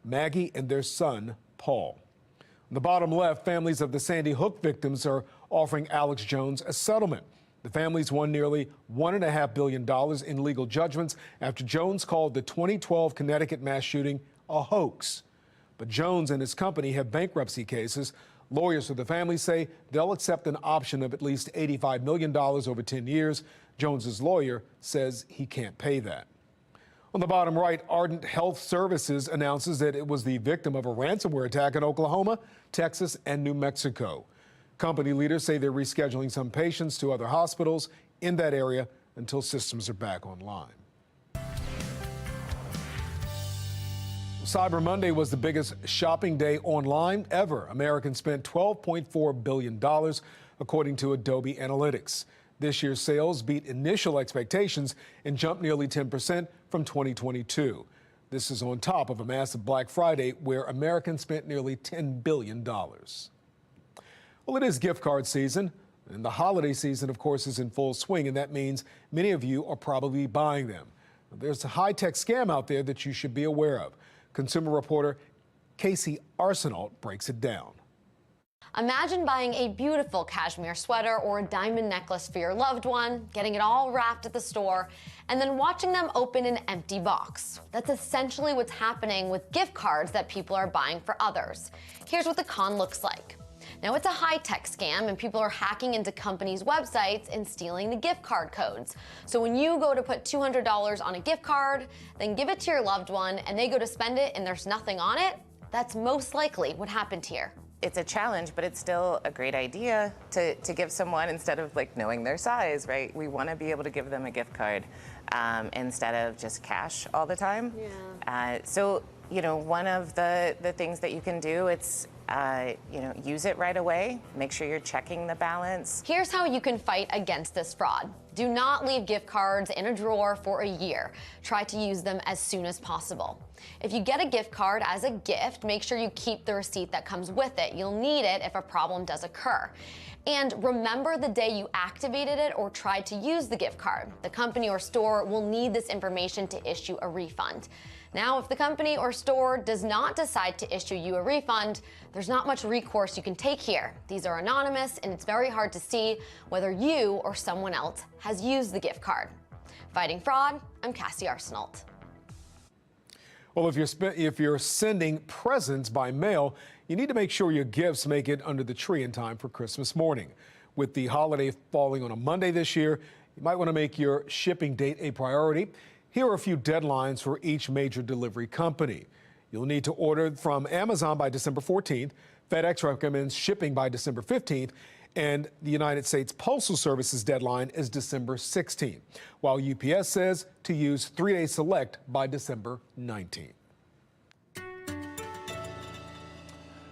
Maggie, and their son, Paul. On the bottom left, families of the Sandy Hook victims are offering Alex Jones a settlement. The families won nearly $1.5 billion in legal judgments after Jones called the 2012 Connecticut mass shooting a hoax. But Jones and his company have bankruptcy cases. Lawyers for the family say they'll accept an option of at least $85 million over 10 years. Jones's lawyer says he can't pay that. On the bottom right, Ardent Health Services announces that it was the victim of a ransomware attack in Oklahoma, Texas, and New Mexico. Company leaders say they're rescheduling some patients to other hospitals in that area until systems are back online. Cyber Monday was the biggest shopping day online ever. Americans spent $12.4 billion, according to Adobe Analytics. This year's sales beat initial expectations and jumped nearly 10% from 2022. This is on top of a massive Black Friday where Americans spent nearly $10 billion. Well, it is gift card season, and the holiday season, of course, is in full swing, and that means many of you are probably buying them. There's a high-tech scam out there that you should be aware of. Consumer reporter Casey Arsenault breaks it down. Imagine buying a beautiful cashmere sweater or a diamond necklace for your loved one, getting it all wrapped at the store, and then watching them open an empty box. That's essentially what's happening with gift cards that people are buying for others. Here's what the con looks like. Now, it's a high-tech scam, and people are hacking into companies' websites and stealing the gift card codes. So when you go to put $200 on a gift card, then give it to your loved one, and they go to spend it and there's nothing on it, that's most likely what happened here. It's a challenge, but it's still a great idea to give someone, instead of like knowing their size, right? We want to be able to give them a gift card instead of just cash all the time. Yeah. So, you know, one of the things that you can do, it's use it right away. Make sure you're checking the balance. Here's how you can fight against this fraud. Do not leave gift cards in a drawer for a year. Try to use them as soon as possible. If you get a gift card as a gift, make sure you keep the receipt that comes with it. You'll need it if a problem does occur. And remember the day you activated it or tried to use the gift card. The company or store will need this information to issue a refund. Now, if the company or store does not decide to issue you a refund, there's not much recourse you can take here. These are anonymous, and it's very hard to see whether you or someone else has used the gift card. Fighting fraud, I'm Cassie Arsenault. Well, if you're sending presents by mail, you need to make sure your gifts make it under the tree in time for Christmas morning. With the holiday falling on a Monday this year, you might want to make your shipping date a priority. Here are a few deadlines for each major delivery company. You'll need to order from Amazon by December 14th. FedEx recommends shipping by December 15th. And the United States Postal Service's deadline is December 16th, while UPS says to use 3-day select by December 19th.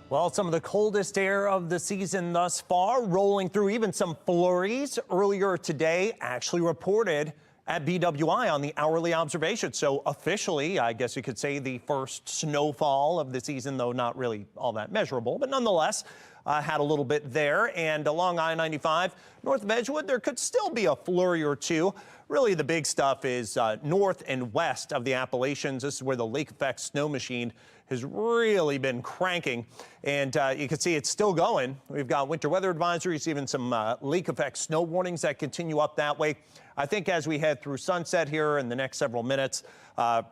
Well, some of the coldest air of the season thus far, rolling through. Even some flurries earlier today actually reported at BWI on the hourly observation. So officially, I guess you could say the first snowfall of the season, though not really all that measurable, but nonetheless, had a little bit there. And along I-95 north of Edgewood, there could still be a flurry or two. Really, the big stuff is north and west of the Appalachians. This is where the lake effect snow machine has really been cranking. And you can see it's still going. We've got winter weather advisories, even some lake effect snow warnings that continue up that way. I think as we head through sunset here in the next several minutes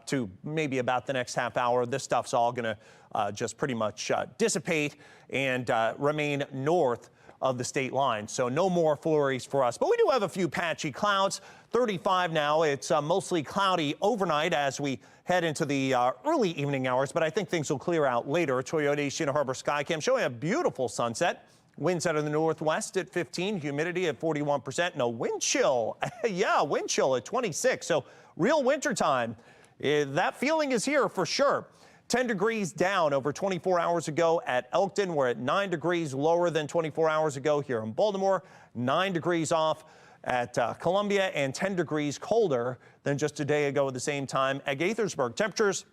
to maybe about the next half hour, this stuff's all going to just pretty much dissipate and remain north of the state line. So no more flurries for us. But we do have a few patchy clouds. 35 now. It's mostly cloudy overnight as we head into the early evening hours. But I think things will clear out later. Toyota Shina Harbor Skycam showing a beautiful sunset. Winds out of the northwest at 15, humidity at 41%. No wind chill. Yeah, wind chill at 26. So real winter time. That feeling is here for sure. 10 degrees down over 24 hours ago at Elkton. We're at 9 degrees lower than 24 hours ago here in Baltimore. 9 degrees off at Columbia and 10 degrees colder than just a day ago at the same time at Gaithersburg. Temperatures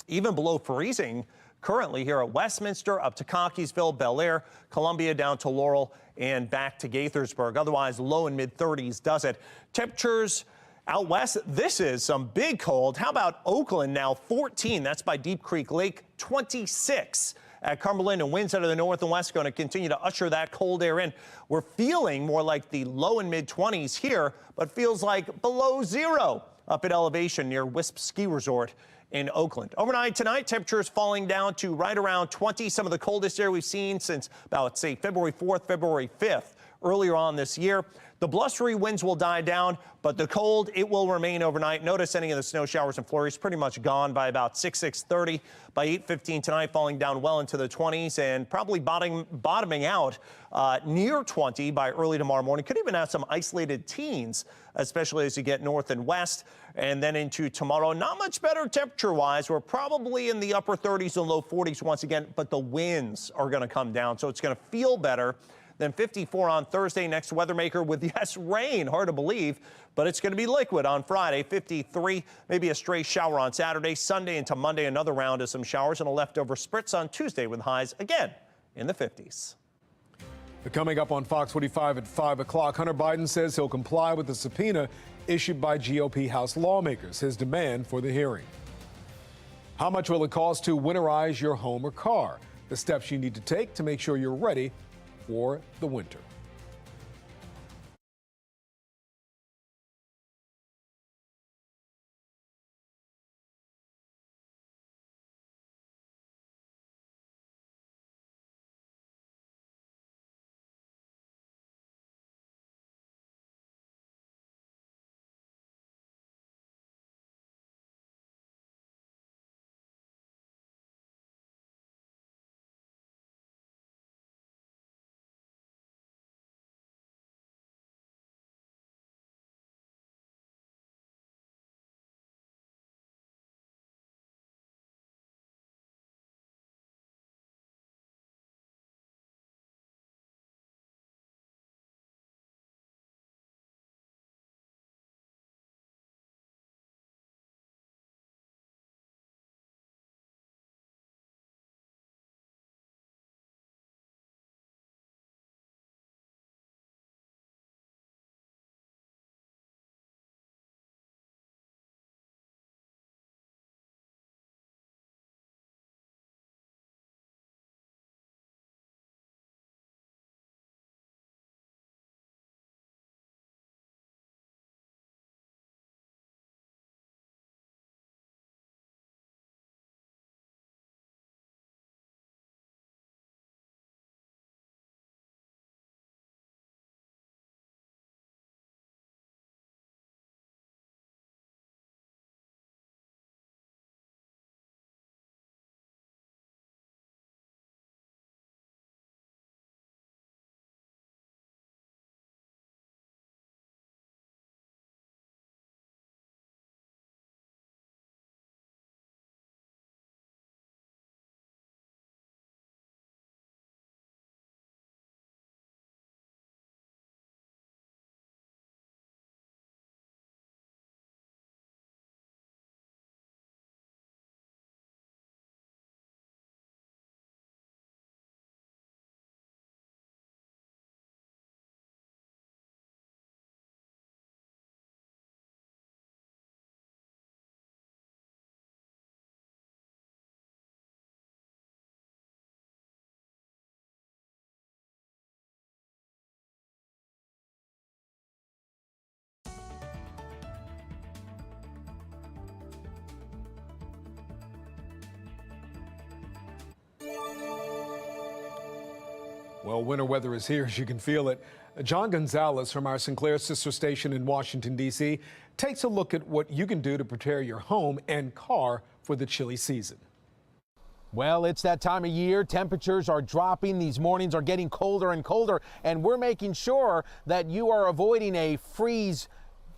even below freezing currently here at Westminster, up to Cockeysville, Bel Air, Columbia down to Laurel and back to Gaithersburg. Otherwise, low and mid 30s does it. Temperatures Out west, this is some big cold. How about Oakland now 14? That's by Deep Creek Lake, 26 at Cumberland, and winds out of the north and west going to continue to usher that cold air in. We're feeling more like the low and mid 20s here, but feels like below zero up at elevation near Wisp Ski Resort in Oakland. Overnight tonight, temperatures falling down to right around 20, some of the coldest air we've seen since about, say, February 4th, February 5th. Earlier on this year. The blustery winds will die down, but the cold, it will remain overnight. Notice any of the snow showers and flurries pretty much gone by about 6:30. By 8:15 tonight, falling down well into the 20s and probably bottoming out near 20 by early tomorrow morning. Could even have some isolated teens, especially as you get north and west. And then into tomorrow, not much better temperature-wise. We're probably in the upper 30s and low 40s once again, but the winds are going to come down, so it's going to feel better. Then 54 on Thursday. Next weather maker with, yes, rain. Hard to believe, but it's going to be liquid on Friday. 53, maybe a stray shower on Saturday. Sunday into Monday, another round of some showers and a leftover spritz on Tuesday with highs again in the 50s. Coming up on Fox 45 at 5 o'clock, Hunter Biden says he'll comply with the subpoena issued by GOP House lawmakers, his demand for the hearing. How much will it cost to winterize your home or car? The steps you need to take to make sure you're ready for the winter. Well, winter weather is here, as you can feel it. John Gonzalez from our Sinclair sister station in Washington, D.C., takes a look at what you can do to prepare your home and car for the chilly season. Well, it's that time of year. Temperatures are dropping. These mornings are getting colder and colder, and we're making sure that you are avoiding a freeze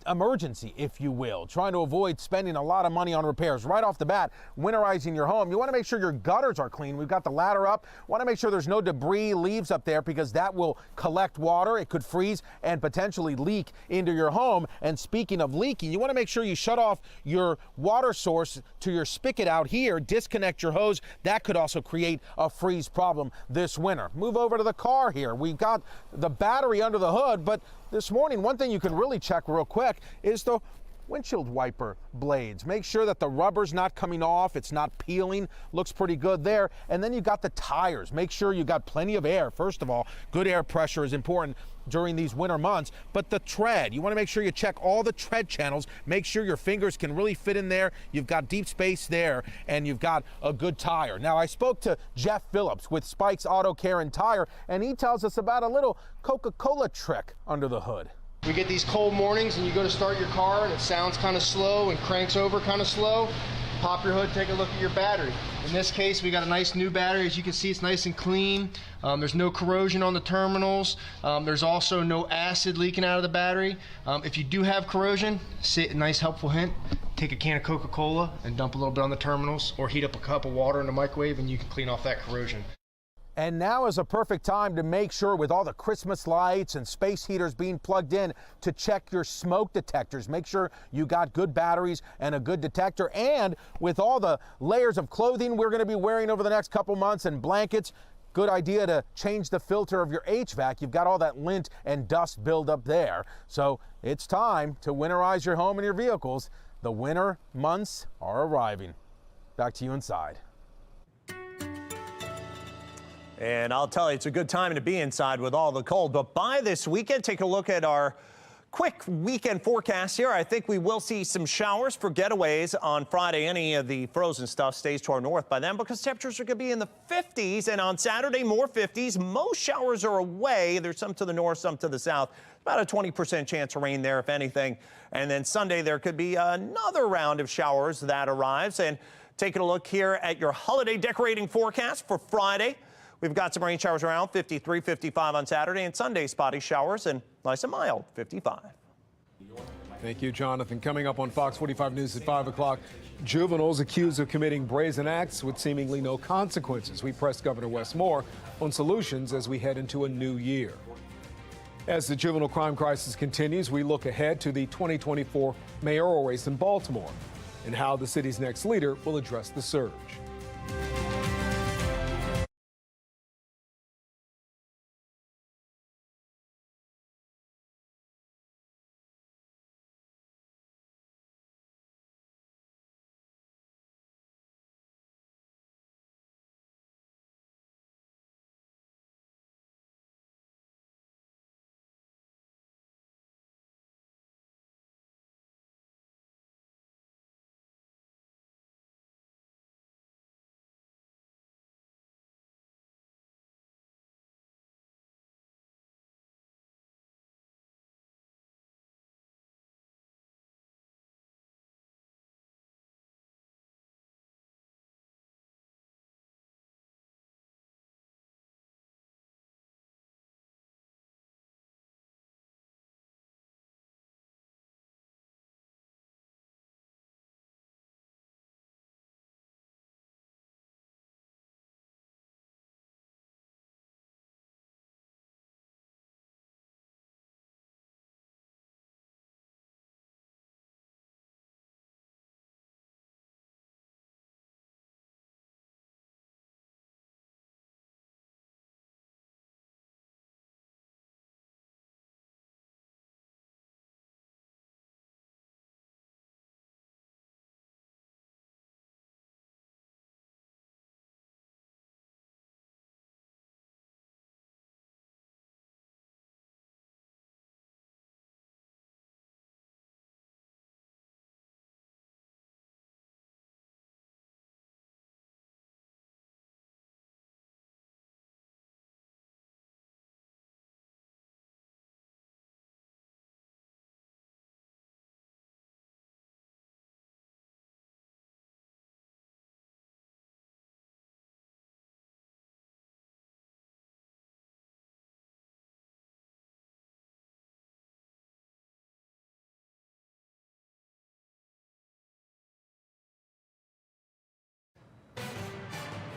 emergency, if you will, trying to avoid spending a lot of money on repairs. Right off the bat, winterizing your home, you want to make sure your gutters are clean. We've got the ladder up. Want to make sure there's no debris, leaves up there, because that will collect water. It could freeze and potentially leak into your home. And speaking of leaking, you want to make sure you shut off your water source to your spigot out here, disconnect your hose. That could also create a freeze problem this winter. Move over to the car here. We've got the battery under the hood, but this morning, one thing you can really check real quick is the windshield wiper blades. Make sure that the rubber's not coming off, it's not peeling, looks pretty good there. And then you got the tires. Make sure you got plenty of air. First of all, good air pressure is important during these winter months, but the tread, you want to make sure you check all the tread channels, make sure your fingers can really fit in there, you've got deep space there, and you've got a good tire. Now, I spoke to Jeff Phillips with Spike's Auto Care and Tire, and he tells us about a little Coca-Cola trick under the hood. We get these cold mornings and you go to start your car and it sounds kind of slow and cranks over kind of slow. Pop your hood, take a look at your battery. In this case, we got a nice new battery. As you can see, it's nice and clean. There's no corrosion on the terminals. There's also no acid leaking out of the battery. If you do have corrosion, a nice helpful hint, take a can of Coca-Cola and dump a little bit on the terminals, or heat up a cup of water in the microwave and you can clean off that corrosion. And now is a perfect time to make sure, with all the Christmas lights and space heaters being plugged in, to check your smoke detectors. Make sure you got good batteries and a good detector. And with all the layers of clothing we're going to be wearing over the next couple months and blankets, good idea to change the filter of your HVAC. You've got all that lint and dust buildup there. So it's time to winterize your home and your vehicles. The winter months are arriving. Back to you inside. And I'll tell you, it's a good time to be inside with all the cold. But by this weekend, take a look at our quick weekend forecast here. I think we will see some showers for getaways on Friday. Any of the frozen stuff stays to our north by then because temperatures are going to be in the 50s. And on Saturday, more 50s. Most showers are away. There's some to the north, some to the south. About a 20% chance of rain there, if anything. And then Sunday, there could be another round of showers that arrives. And taking a look here at your holiday decorating forecast for Friday. We've got some rain showers around, 53, 55 on Saturday, and Sunday spotty showers and nice and mild, 55. Thank you, Jonathan. Coming up on Fox 45 News at 5 o'clock, juveniles accused of committing brazen acts with seemingly no consequences. We pressed Governor Wes Moore on solutions as we head into a new year. As the juvenile crime crisis continues, we look ahead to the 2024 mayoral race in Baltimore and how the city's next leader will address the surge.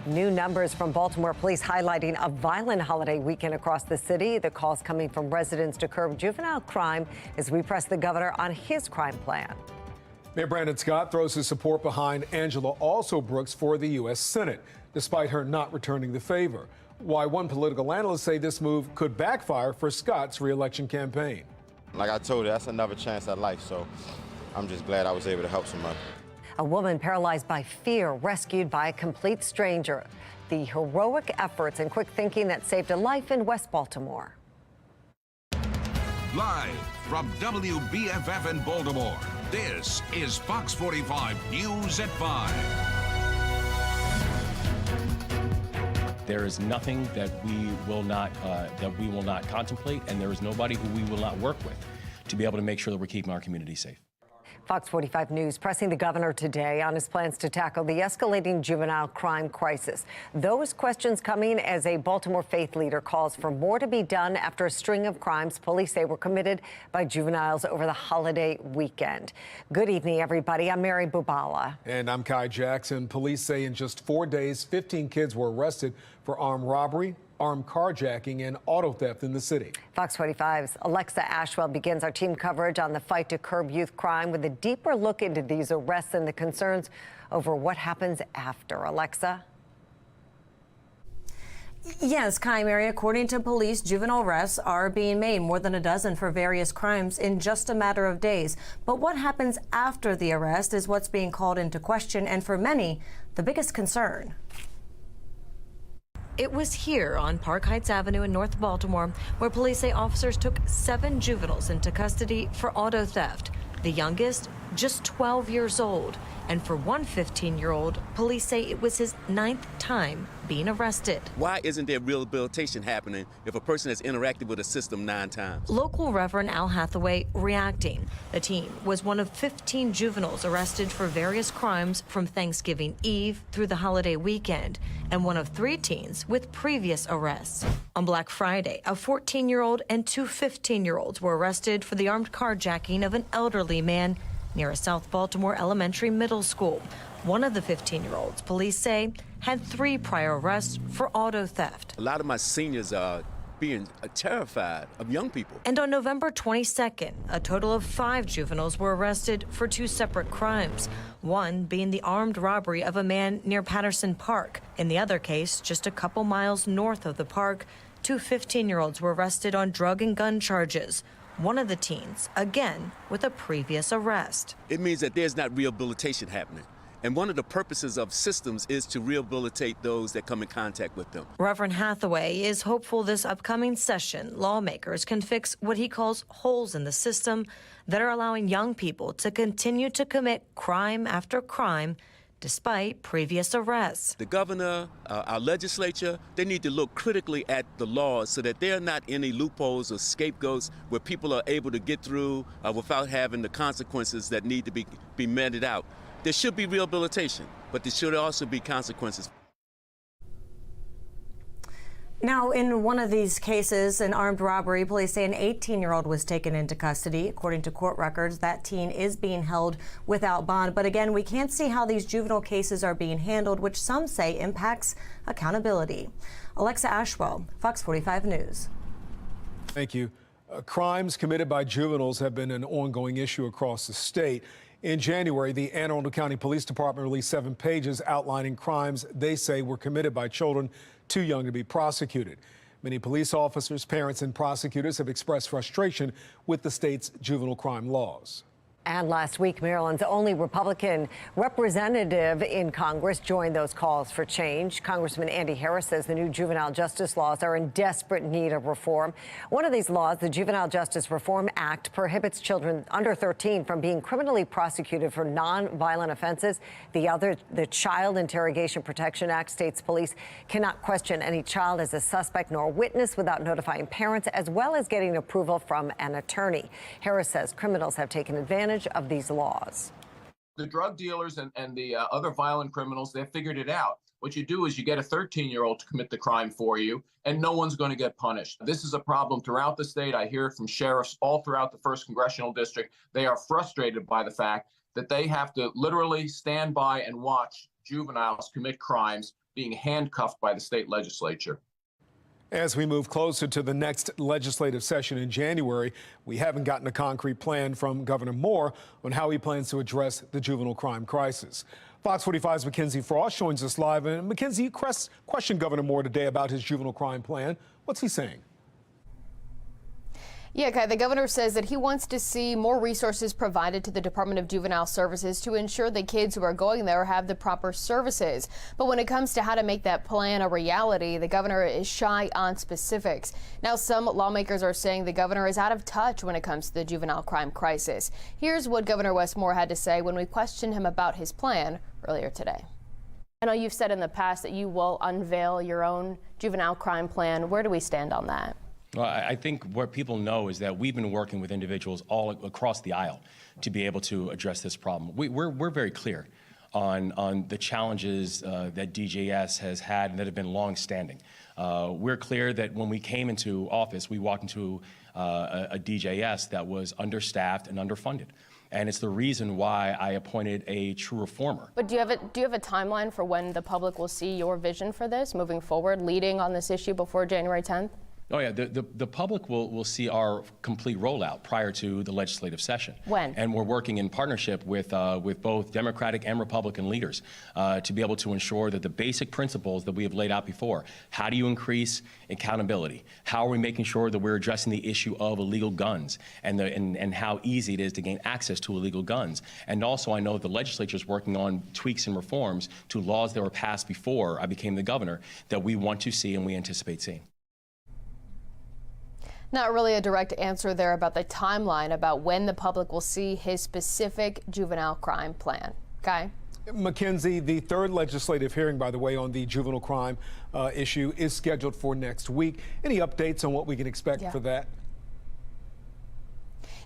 New numbers from Baltimore police highlighting a violent holiday weekend across the city. The calls coming from residents to curb juvenile crime as we press the governor on his crime plan. Mayor Brandon Scott throws his support behind Angela Alsobrooks for the U.S. Senate, despite her not returning the favor. Why one political analyst say this move could backfire for Scott's re-election campaign. Like I told you, that's another chance at life. So I'm just glad I was able to help somebody. A woman paralyzed by fear rescued by a complete stranger. The heroic efforts and quick thinking that saved a life in West Baltimore. Live from WBFF in Baltimore, this is Fox 45 News at 5. There is nothing that we will not contemplate, and there is nobody who we will not work with to be able to make sure that we're keeping our community safe. Fox 45 News pressing the governor today on his plans to tackle the escalating juvenile crime crisis. Those questions coming as a Baltimore faith leader calls for more to be done after a string of crimes police say were committed by juveniles over the holiday weekend. Good evening, everybody. I'm Mary Bubala. And I'm Kai Jackson. Police say in just 4 days, 15 kids were arrested for armed robbery, armed carjacking, and auto theft in the city. Fox 45's Alexa Ashwell begins our team coverage on the fight to curb youth crime with a deeper look into these arrests and the concerns over what happens after. Alexa? Yes, Kai, Mary, according to police, juvenile arrests are being made, more than a dozen for various crimes in just a matter of days. But what happens after the arrest is what's being called into question, and for many, the biggest concern. It was here on Park Heights Avenue in North Baltimore where police say officers took 7 juveniles into custody for auto theft. The youngest, just 12 years old. And for one 15-year-old, police say it was his 9th time being arrested. Why isn't there rehabilitation happening if a person has interacted with a system 9 times? Local Reverend Al Hathaway reacting. The teen was one of 15 juveniles arrested for various crimes from Thanksgiving Eve through the holiday weekend, and one of 3 teens with previous arrests. On Black Friday, a 14-year-old and 2 15-year-olds were arrested for the armed carjacking of an elderly man near a South Baltimore elementary middle school. One of the 15-year-olds, police say, had 3 prior arrests for auto theft. A lot of my seniors are being terrified of young people. And on November 22nd, a total of 5 juveniles were arrested for 2 separate crimes, one being the armed robbery of a man near Patterson Park. In the other case, just a couple miles north of the park, 2 15-year-olds were arrested on drug and gun charges. One of the teens, again, with a previous arrest. It means that there's not rehabilitation happening. And one of the purposes of systems is to rehabilitate those that come in contact with them. Reverend Hathaway is hopeful this upcoming session, lawmakers can fix what he calls holes in the system that are allowing young people to continue to commit crime after crime despite previous arrests. The governor, our legislature, they need to look critically at the laws so that there are not any loopholes or scapegoats where people are able to get through without having the consequences that need to be meted out. There should be rehabilitation, but there should also be consequences. Now, in one of these cases, an armed robbery, police say an 18-year-old was taken into custody. According to court records, that teen is being held without bond. But again, we can't see how these juvenile cases are being handled, which some say impacts accountability. Alexa Ashwell, Fox 45 News. Thank you. Crimes committed by juveniles have been an ongoing issue across the state. In January, the Anne Arundel County Police Department released 7 pages outlining crimes they say were committed by children too young to be prosecuted. Many police officers, parents, and prosecutors have expressed frustration with the state's juvenile crime laws. And last week, Maryland's only Republican representative in Congress joined those calls for change. Congressman Andy Harris says the new juvenile justice laws are in desperate need of reform. One of these laws, the Juvenile Justice Reform Act, prohibits children under 13 from being criminally prosecuted for nonviolent offenses. The other, the Child Interrogation Protection Act, states police cannot question any child as a suspect nor witness without notifying parents, as well as getting approval from an attorney. Harris says criminals have taken advantage of these laws. The drug dealers and the other violent criminals, they've figured it out. What you do is you get a 13-year-old to commit the crime for you, and no one's going to get punished. This is a problem throughout the state. I hear it from sheriffs all throughout the 1st Congressional District. They are frustrated by the fact that they have to literally stand by and watch juveniles commit crimes being handcuffed by the state legislature. As we move closer to the next legislative session in January, we haven't gotten a concrete plan from Governor Moore on how he plans to address the juvenile crime crisis. Fox 45's Mackenzie Frost joins us live. And Mackenzie, you questioned Governor Moore today about his juvenile crime plan. What's he saying? Yeah, Kai, the governor says that he wants to see more resources provided to the Department of Juvenile Services to ensure the kids who are going there have the proper services. But when it comes to how to make that plan a reality, the governor is shy on specifics. Now, some lawmakers are saying the governor is out of touch when it comes to the juvenile crime crisis. Here's what Governor Wes Moore had to say when we questioned him about his plan earlier today. I know you've said in the past that you will unveil your own juvenile crime plan. Where do we stand on that? Well, I think what people know is that we've been working with individuals all across the aisle to be able to address this problem. We're very clear on the challenges that DJS has had and that have been long-standing. We're clear that when we came into office, we walked into a DJS that was understaffed and underfunded. And it's the reason why I appointed a true reformer. But do you have a timeline for when the public will see your vision for this moving forward, leading on this issue before January 10th? Oh, yeah, the public will see our complete rollout prior to the legislative session. When? And we're working in partnership with both Democratic and Republican leaders to be able to ensure that the basic principles that we have laid out before, how do you increase accountability? How are we making sure that we're addressing the issue of illegal guns and how easy it is to gain access to illegal guns? And also, I know the legislature is working on tweaks and reforms to laws that were passed before I became the governor that we want to see and we anticipate seeing. Not really a direct answer there about the timeline about when the public will see his specific juvenile crime plan. Kai? Mackenzie, the third legislative hearing, by the way, on the juvenile crime issue is scheduled for next week. Any updates on what we can expect for that?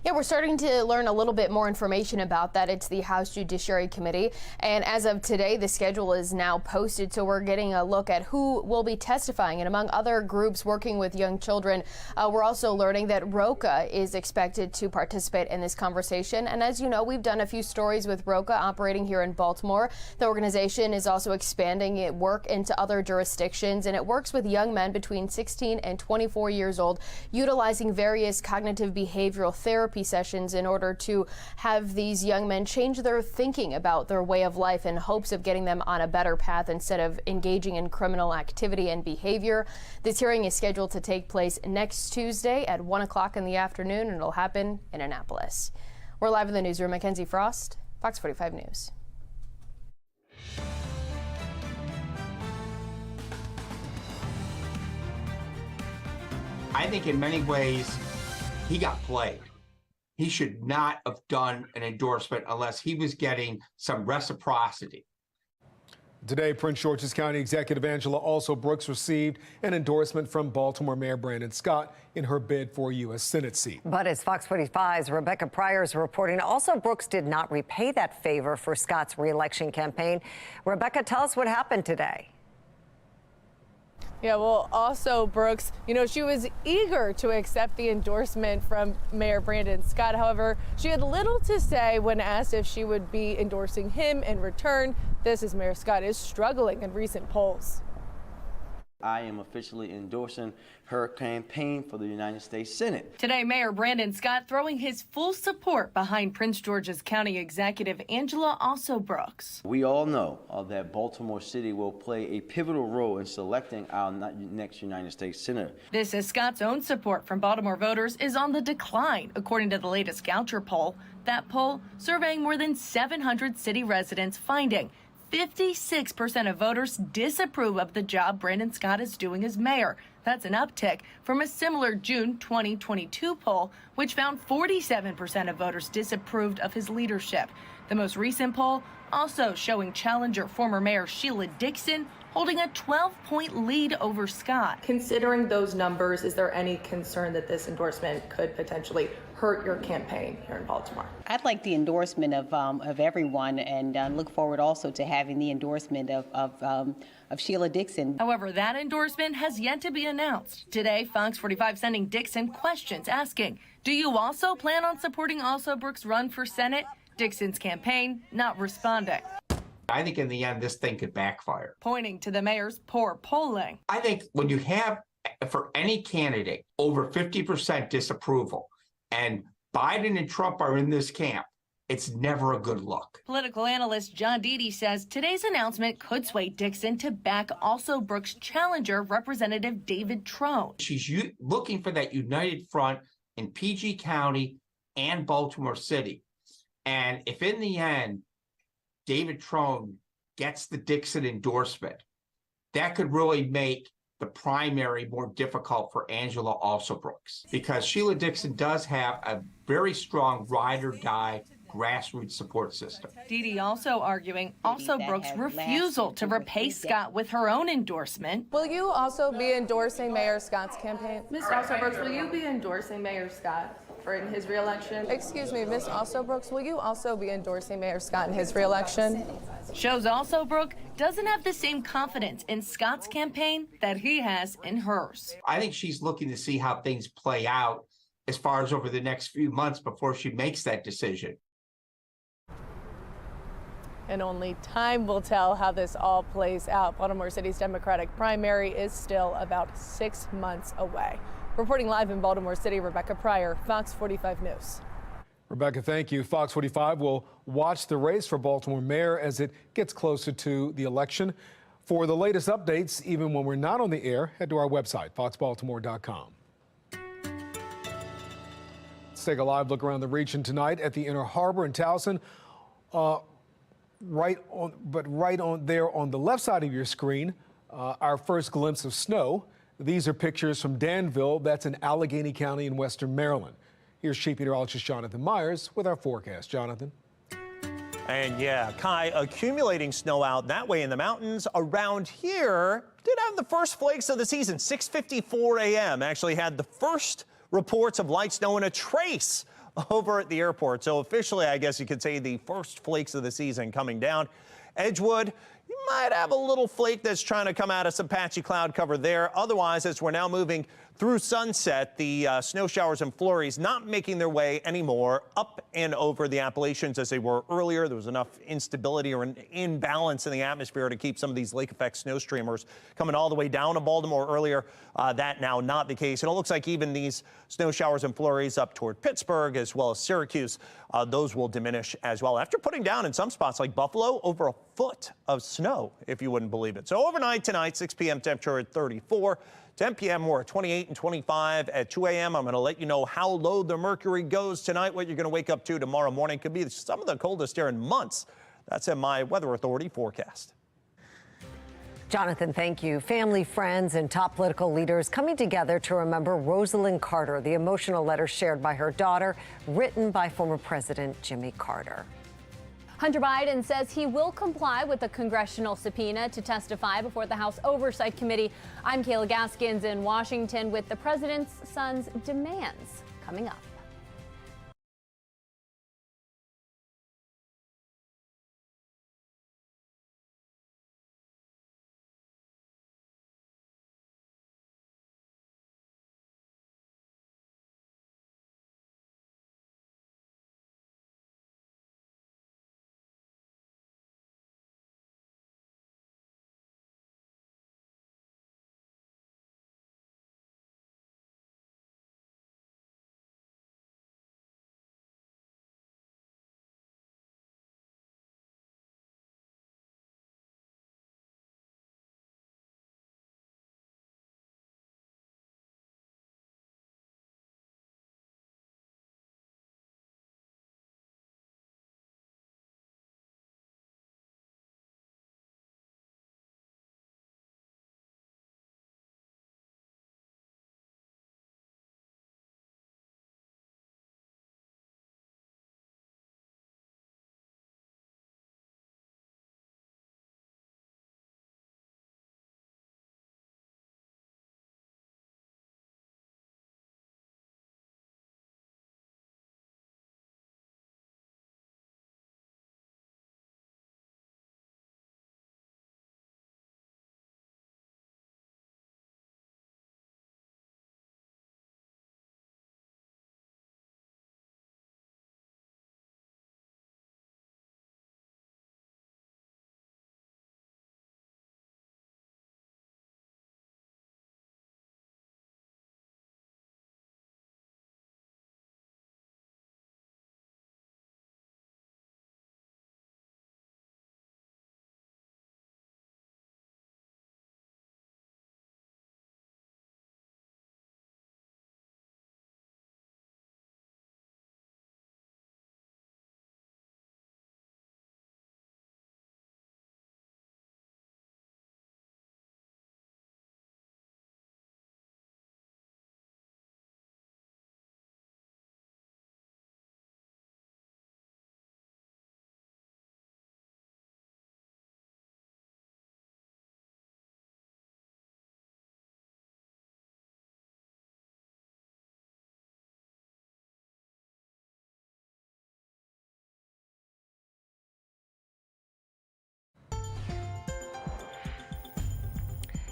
Yeah, we're starting to learn a little bit more information about that. It's the House Judiciary Committee. And as of today, the schedule is now posted. So we're getting a look at who will be testifying. And among other groups working with young children, we're also learning that ROCA is expected to participate in this conversation. And as you know, we've done a few stories with ROCA operating here in Baltimore. The organization is also expanding its work into other jurisdictions. And it works with young men between 16 and 24 years old, utilizing various cognitive behavioral therapy sessions in order to have these young men change their thinking about their way of life in hopes of getting them on a better path instead of engaging in criminal activity and behavior. This hearing is scheduled to take place next Tuesday at 1 o'clock in the afternoon, and it'll happen in Annapolis. We're live in the newsroom. Mackenzie Frost, Fox 45 News. I think in many ways he got played. He should not have done an endorsement unless he was getting some reciprocity. Today, Prince George's County Executive Angela Also Brooks received an endorsement from Baltimore Mayor Brandon Scott in her bid for a U.S. Senate seat. But as Fox 45's Rebecca Pryor is reporting, Also Brooks did not repay that favor for Scott's re-election campaign. Rebecca, tell us what happened today. Yeah, well, also Brooks, she was eager to accept the endorsement from Mayor Brandon Scott. However, she had little to say when asked if she would be endorsing him in return. This is Mayor Scott is struggling in recent polls. I am officially endorsing her campaign for the United States Senate. Today, Mayor Brandon Scott throwing his full support behind Prince George's County Executive Angela Also Brooks. We all know that Baltimore City will play a pivotal role in selecting our next United States Senator. This is Scott's own support from Baltimore voters is on the decline, according to the latest Goucher poll. That poll surveying more than 700 city residents, finding 56% of voters disapprove of the job Brandon Scott is doing as mayor. That's an uptick from a similar June 2022 poll, which found 47% of voters disapproved of his leadership. The most recent poll also showing challenger former Mayor Sheila Dixon holding a 12-point lead over Scott. Considering those numbers, is there any concern that this endorsement could potentially hurt your campaign here in Baltimore? I'd like the endorsement of everyone, and look forward also to having the endorsement of Sheila Dixon. However, that endorsement has yet to be announced. Today, Fox 45 sending Dixon questions asking, do you also plan on supporting Also Brooks' run for Senate? Dixon's campaign not responding. I think in the end, this thing could backfire. Pointing to the mayor's poor polling. I think when you have, for any candidate, over 50% disapproval, and Biden and Trump are in this camp, it's never a good look. Political analyst John Deedy says today's announcement could sway Dixon to back Also Brooks' challenger, Representative David Trone. She's looking for that united front in PG County and Baltimore City. And if in the end, David Trone gets the Dixon endorsement, that could really make the primary more difficult for Angela Alsobrooks, because Sheila Dixon does have a very strong ride or die grassroots support system. Dee Dee also arguing Alsobrooks' refusal to repay Scott with her own endorsement. Will you also be endorsing Mayor Scott's campaign? Ms. Alsobrooks, will you be endorsing Mayor Scott for his reelection? Excuse me, Ms. Alsobrooks, will you also be endorsing Mayor Scott in his reelection? Shows Alsobrooks doesn't have the same confidence in Scott's campaign that he has in hers. I think she's looking to see how things play out as far as over the next few months before she makes that decision. And only time will tell how this all plays out. Baltimore City's Democratic primary is still about 6 months away. Reporting live in Baltimore City, Rebecca Pryor, Fox 45 News. Rebecca, thank you. Fox 45 will watch the race for Baltimore mayor as it gets closer to the election. For the latest updates, even when we're not on the air, head to our website, foxbaltimore.com. Let's take a live look around the region tonight at the Inner Harbor in Towson. Right on there on the left side of your screen, our first glimpse of snow. These are pictures from Danville. That's in Allegheny County in western Maryland. Here's Chief Meteorologist Jonathan Myers with our forecast. Jonathan. And yeah, Kai, accumulating snow out that way in the mountains. Around here, did have the first flakes of the season. 6:54 a.m. actually had the first reports of light snow in a trace over at the airport. So officially, I guess you could say the first flakes of the season coming down. Edgewood, you might have a little flake that's trying to come out of some patchy cloud cover there. Otherwise, as we're now moving through sunset, the snow showers and flurries not making their way anymore up and over the Appalachians as they were earlier. There was enough instability or an imbalance in the atmosphere to keep some of these lake effect snow streamers coming all the way down to Baltimore earlier. That now not the case. And it looks like even these snow showers and flurries up toward Pittsburgh as well as Syracuse, those will diminish as well. After putting down in some spots like Buffalo over a foot of snow, if you wouldn't believe it. So overnight tonight, 6 p.m. temperature at 34. 10 p.m. we're at 28 and 25 at 2 a.m. I'm going to let you know how low the mercury goes tonight, what you're going to wake up to tomorrow morning. Could be some of the coldest air in months. That's in my Weather Authority forecast. Jonathan, thank you. Family, friends, and top political leaders coming together to remember Rosalynn Carter, the emotional letter shared by her daughter, written by former President Jimmy Carter. Hunter Biden says he will comply with the congressional subpoena to testify before the House Oversight Committee. I'm Kayla Gaskins in Washington with the president's son's demands coming up.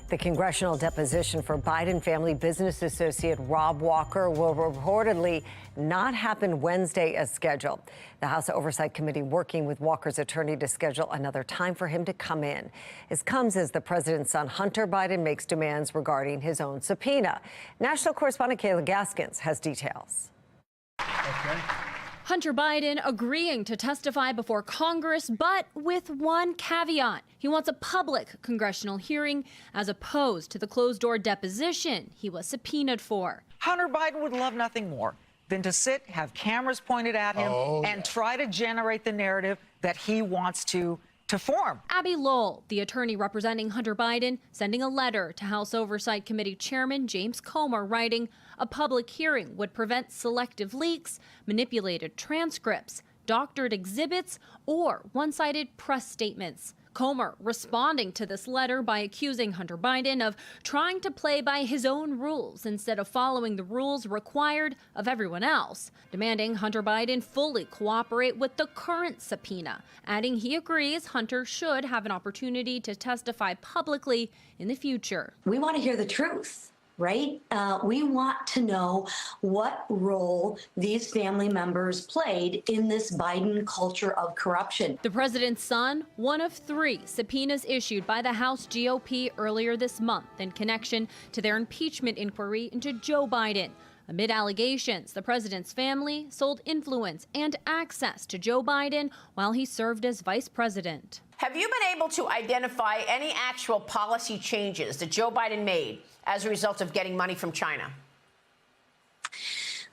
The congressional deposition for Biden family business associate Rob Walker will reportedly not happen Wednesday as scheduled. The House Oversight Committee working with Walker's attorney to schedule another time for him to come in. This comes as the president's son, Hunter Biden, makes demands regarding his own subpoena. National correspondent Kayla Gaskins has details. Hunter Biden agreeing to testify before Congress, but with one caveat. He wants a public congressional hearing as opposed to the closed-door deposition he was subpoenaed for. Hunter Biden would love nothing more than to sit, have cameras pointed at him, and try to generate the narrative that he wants to form. Abby Lowell, the attorney representing Hunter Biden, sending a letter to House Oversight Committee Chairman James Comer, writing, a public hearing would prevent selective leaks, manipulated transcripts, doctored exhibits, or one-sided press statements. Comer responding to this letter by accusing Hunter Biden of trying to play by his own rules instead of following the rules required of everyone else, demanding Hunter Biden fully cooperate with the current subpoena, adding he agrees Hunter should have an opportunity to testify publicly in the future. We want to hear the truth. Right? We want to know what role these family members played in this Biden culture of corruption. The president's son, one of 3 subpoenas issued by the House GOP earlier this month in connection to their impeachment inquiry into Joe Biden. Amid allegations, the president's family sold influence and access to Joe Biden while he served as vice president. Have you been able to identify any actual policy changes that Joe Biden made as a result of getting money from China?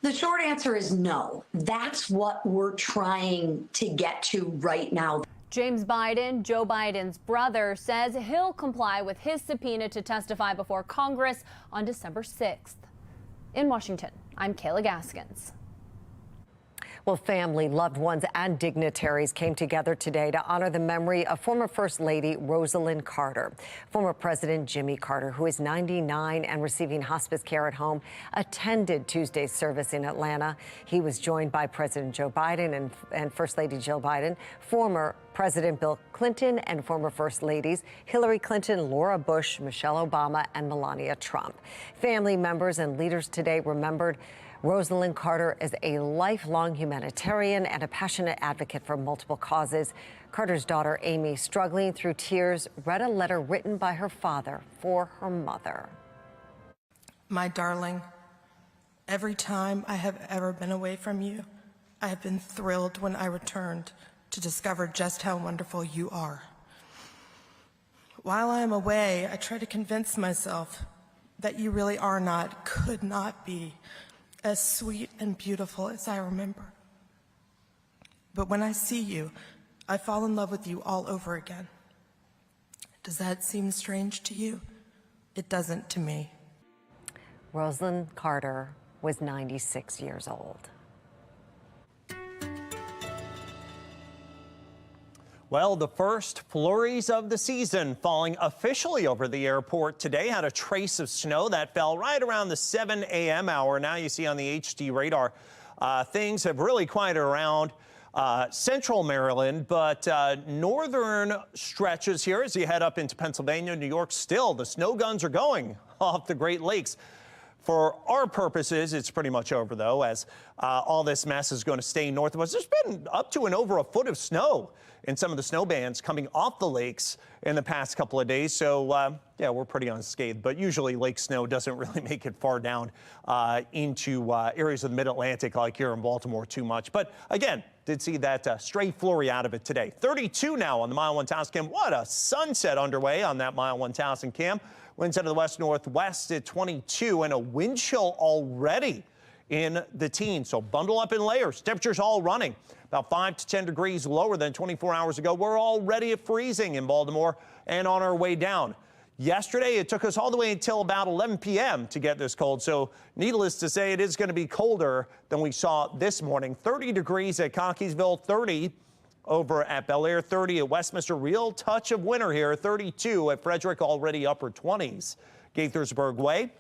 The short answer is no. That's what we're trying to get to right now. James Biden, Joe Biden's brother, says he'll comply with his subpoena to testify before Congress on December 6th. In Washington, I'm Kayla Gaskins. Well, family, loved ones, and dignitaries came together today to honor the memory of former First Lady Rosalynn Carter. Former President Jimmy Carter, who is 99 and receiving hospice care at home, attended Tuesday's service in Atlanta. He was joined by President Joe Biden and First Lady Jill Biden, former President Bill Clinton, and former First Ladies Hillary Clinton, Laura Bush, Michelle Obama, and Melania Trump. Family members and leaders today remembered Rosalynn Carter is a lifelong humanitarian and a passionate advocate for multiple causes. Carter's daughter, Amy, struggling through tears, read a letter written by her father for her mother. My darling, every time I have ever been away from you, I have been thrilled when I returned to discover just how wonderful you are. While I am away, I try to convince myself that you really are not, could not be, as sweet and beautiful as I remember. But when I see you, I fall in love with you all over again. Does that seem strange to you? It doesn't to me. Rosalynn Carter was 96 years old. Well, the first flurries of the season falling officially over the airport today. Had a trace of snow that fell right around the 7 a.m. hour. Now you see on the HD radar, things have really quieted around central Maryland, but northern stretches here as you head up into Pennsylvania, New York, still the snow guns are going off the Great Lakes. For our purposes, it's pretty much over, though, as all this mess is going to stay north of us. There's been up to and over a foot of snow in some of the snow bands coming off the lakes in the past couple of days. So, yeah, we're pretty unscathed. But usually lake snow doesn't really make it far down into areas of the mid-Atlantic like here in Baltimore too much. But, again, did see that stray flurry out of it today. 32 now on the Mile 1000 cam. What a sunset underway on that Mile 1000 cam. Winds out of the west-northwest at 22 and a wind chill already in the teens. So bundle up in layers. Temperatures all running about 5 to 10 degrees lower than 24 hours ago. We're already at freezing in Baltimore and on our way down. Yesterday, it took us all the way until about 11 p.m. to get this cold. So needless to say, it is going to be colder than we saw this morning. 30 degrees at Cockeysville, 30 over at Bel Air, 30 at Westminster. Real touch of winter here. 32 at Frederick, already upper 20s. Gaithersburg Way.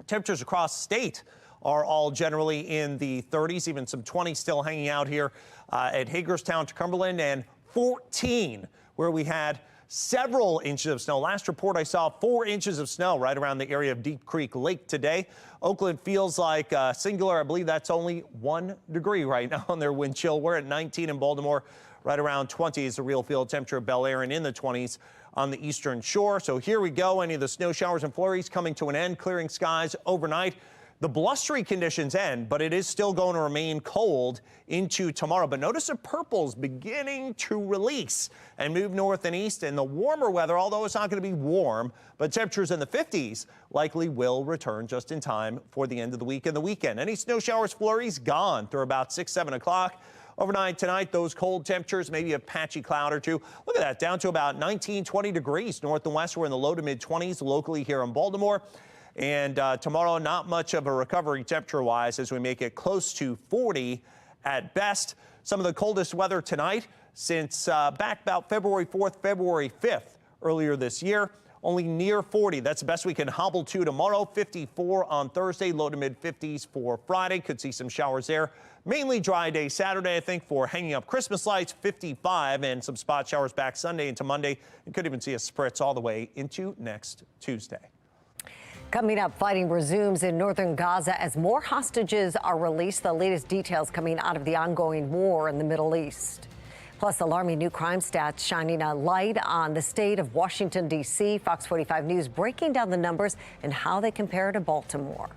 Temperatures across the state are all generally in the 30s, even some 20s still hanging out here at Hagerstown to Cumberland, and 14 where we had several inches of snow. Last report I saw 4 inches of snow right around the area of Deep Creek Lake today. Oakland feels like singular. I believe that's only 1 degree right now on their wind chill. We're at 19 in Baltimore. Right around 20 is the real field temperature of Bel Air, and in the 20s on the eastern shore. So here we go. Any of the snow showers and flurries coming to an end, clearing skies overnight. The blustery conditions end, but it is still going to remain cold into tomorrow. But notice the purple's beginning to release and move north and east. And the warmer weather, although it's not going to be warm, but temperatures in the 50s likely will return just in time for the end of the week and the weekend. Any snow showers, flurries gone through about 6, 7 o'clock. Overnight tonight, those cold temperatures, maybe a patchy cloud or two. Look at that, down to about 19, 20 degrees north and west. We're in the low to mid 20s locally here in Baltimore. And tomorrow, not much of a recovery temperature-wise as we make it close to 40 at best. Some of the coldest weather tonight since back about February 4th, February 5th earlier this year. Only near 40. That's the best we can hobble to tomorrow. 54 on Thursday, low to mid 50s for Friday. Could see some showers there. Mainly dry day Saturday, I think, for hanging up Christmas lights, 55, and some spot showers back Sunday into Monday. And could even see a spritz all the way into next Tuesday. Coming up, fighting resumes in northern Gaza as more hostages are released. The latest details coming out of the ongoing war in the Middle East. Plus, alarming new crime stats shining a light on the state of Washington, D.C. Fox 45 News breaking down the numbers and how they compare to Baltimore.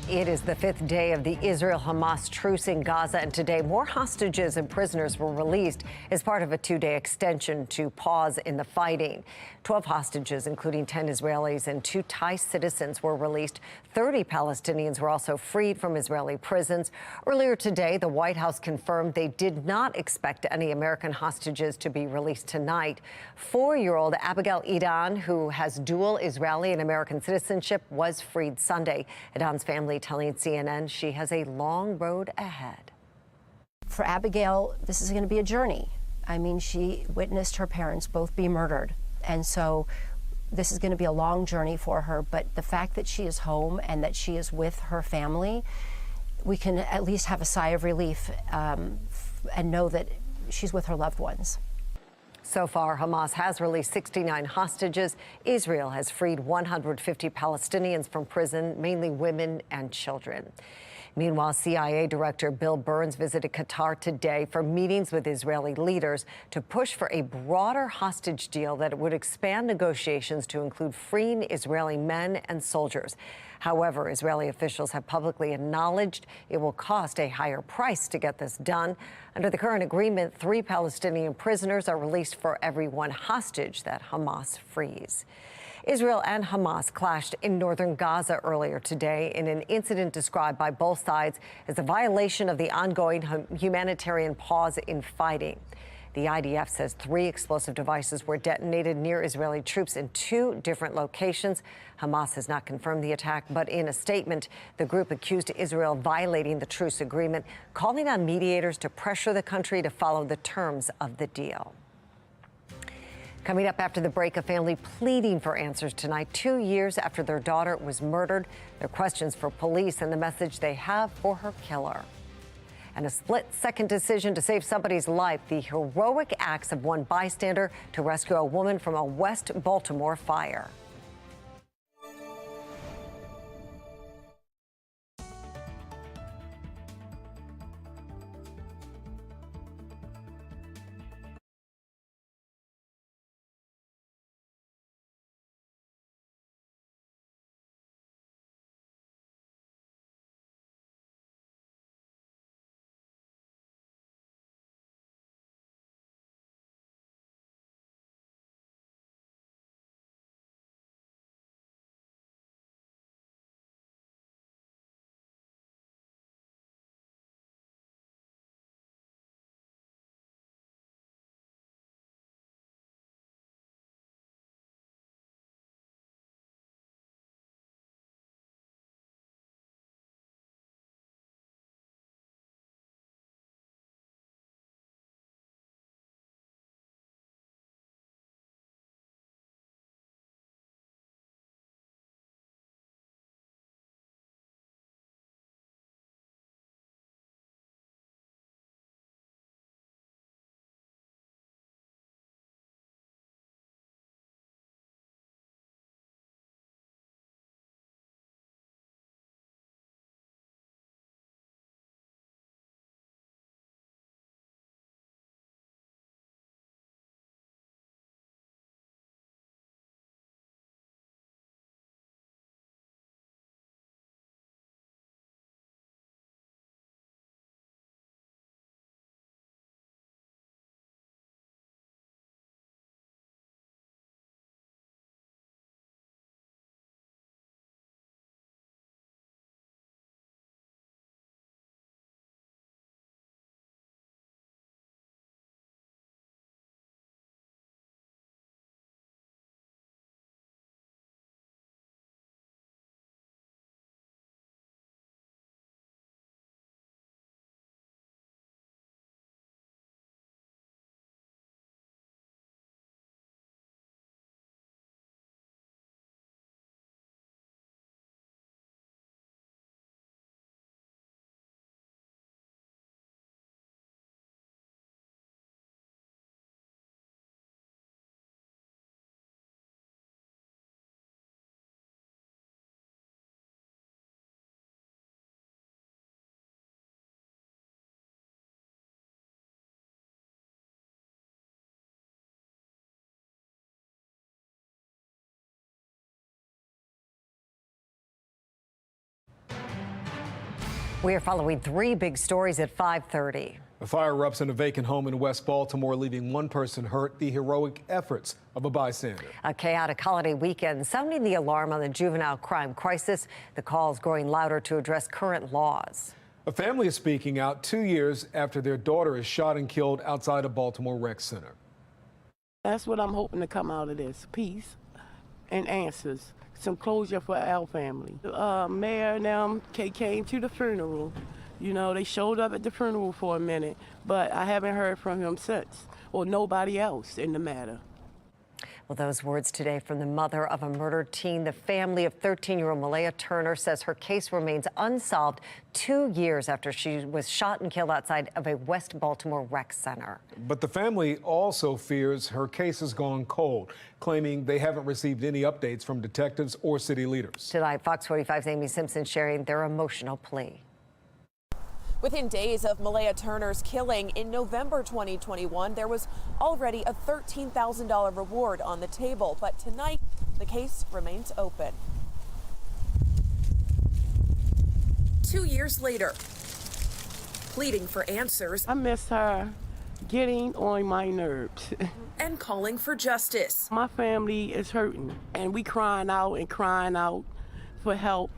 It is the 5th day of the Israel-Hamas truce in Gaza, and today more hostages and prisoners were released as part of a 2-day extension to pause in the fighting. 12 hostages, including 10 Israelis and 2 Thai citizens, were released. 30 Palestinians were also freed from Israeli prisons. Earlier today, the White House confirmed they did not expect any American hostages to be released tonight. 4-year-old Abigail Edan, who has dual Israeli and American citizenship, was freed Sunday. Edan's family telling CNN she has a long road ahead. For Abigail, this is going to be a journey. I mean, she witnessed her parents both be murdered. And so this is going to be a long journey for her, but the fact that she is home and that she is with her family, we can at least have a sigh of relief and know that she's with her loved ones. So far, Hamas has released 69 hostages. Israel has freed 150 Palestinians from prison, mainly women and children. Meanwhile, CIA Director Bill Burns visited Qatar today for meetings with Israeli leaders to push for a broader hostage deal that would expand negotiations to include freeing Israeli men and soldiers. However, Israeli officials have publicly acknowledged it will cost a higher price to get this done. Under the current agreement, 3 Palestinian prisoners are released for every 1 hostage that Hamas frees. Israel and Hamas clashed in northern Gaza earlier today in an incident described by both sides as a violation of the ongoing humanitarian pause in fighting. The IDF says 3 explosive devices were detonated near Israeli troops in 2 different locations. Hamas has not confirmed the attack, but in a statement, the group accused Israel of violating the truce agreement, calling on mediators to pressure the country to follow the terms of the deal. Coming up after the break, a family pleading for answers tonight, 2 years after their daughter was murdered. Their questions for police and the message they have for her killer. And a split-second decision to save somebody's life, the heroic acts of one bystander to rescue a woman from a West Baltimore fire. We are following 3 big stories at 5:30. A fire erupts in a vacant home in West Baltimore, leaving 1 person hurt. The heroic efforts of a bystander. A chaotic holiday weekend sounding the alarm on the juvenile crime crisis. The calls growing louder to address current laws. A family is speaking out 2 years after their daughter is shot and killed outside a Baltimore rec center. That's what I'm hoping to come out of this, peace and answers. Some closure for our family. Mayor and them came to the funeral. You know, they showed up at the funeral for a minute, but I haven't heard from him since, or nobody else in the matter. Well, those words today from the mother of a murdered teen. The family of 13-year-old Malaya Turner says her case remains unsolved 2 years after she was shot and killed outside of a West Baltimore rec center. But the family also fears her case has gone cold, claiming they haven't received any updates from detectives or city leaders. Tonight, Fox 45's Amy Simpson sharing their emotional plea. Within days of Malaya Turner's killing in November 2021, there was already a $13,000 reward on the table. But tonight, the case remains open. 2 years later, pleading for answers. I miss her getting on my nerves. And calling for justice. My family is hurting, and we crying out for help.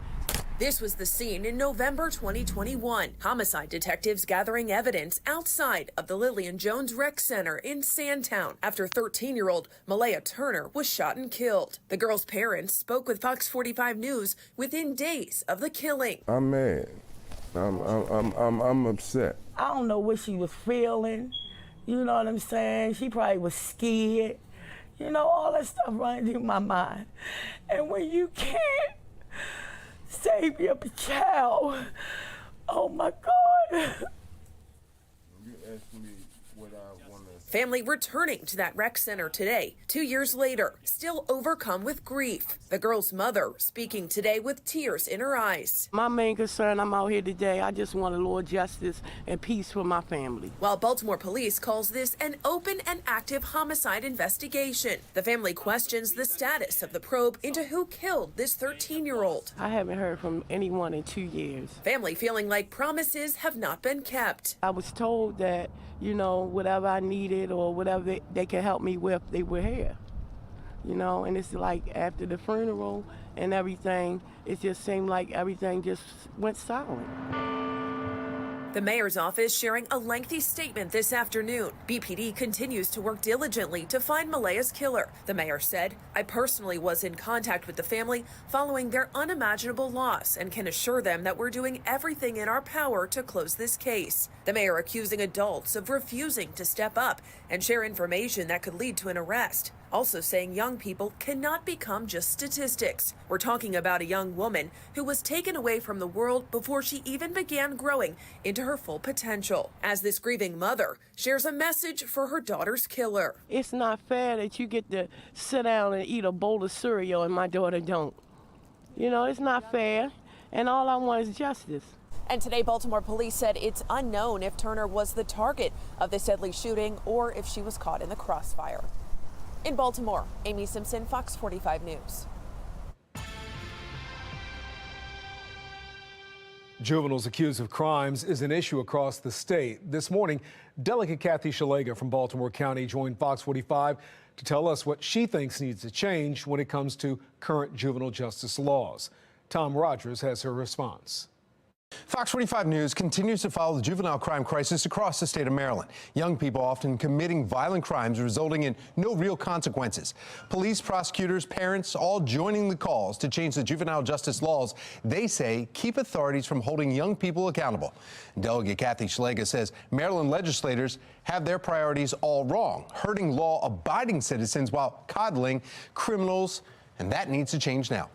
This was the scene in November 2021. Homicide detectives gathering evidence outside of the Lillian Jones Rec Center in Sandtown after 13-year-old Malaya Turner was shot and killed. The girl's parents spoke with Fox 45 News within days of the killing. I'm mad. I'm upset. I don't know what she was feeling. You know what I'm saying? She probably was scared. You know, all that stuff running through my mind. And when you can't save your child, oh my God. You asked me what I want to. Family returning to that rec center today, 2 years later, still overcome with grief. The girl's mother speaking today with tears in her eyes. My main concern, I'm out here today, I just want a little justice and peace for my family. While Baltimore police calls this an open and active homicide investigation, the family questions the status of the probe into who killed this 13-year-old. I haven't heard from anyone in 2 years. Family feeling like promises have not been kept. I was told that, you know, whatever I needed or whatever they could help me with, they were here. You know, and it's like after the funeral and everything, it just seemed like everything just went silent. The mayor's office sharing a lengthy statement this afternoon. BPD continues to work diligently to find Malaya's killer. The mayor said, "I personally was in contact with the family following their unimaginable loss and can assure them that we're doing everything in our power to close this case." The mayor accusing adults of refusing to step up and share information that could lead to an arrest. Also saying young people cannot become just statistics. We're talking about a young woman who was taken away from the world before she even began growing into her full potential. As this grieving mother shares a message for her daughter's killer. It's not fair that you get to sit down and eat a bowl of cereal and my daughter don't. You know, it's not fair, and all I want is justice. And today, Baltimore police said it's unknown if Turner was the target of this deadly shooting or if she was caught in the crossfire. In Baltimore, Amy Simpson, Fox 45 News. Juveniles accused of crimes is an issue across the state. This morning, Delegate Kathy Shalega from Baltimore County joined Fox 45 to tell us what she thinks needs to change when it comes to current juvenile justice laws. Tom Rogers has her response. Fox 45 News continues to follow the juvenile crime crisis across the state of Maryland. Young people often committing violent crimes resulting in no real consequences. Police, prosecutors, parents all joining the calls to change the juvenile justice laws they say keep authorities from holding young people accountable. Delegate Kathy Shalega says Maryland legislators have their priorities all wrong, hurting law-abiding citizens while coddling criminals, and that needs to change now.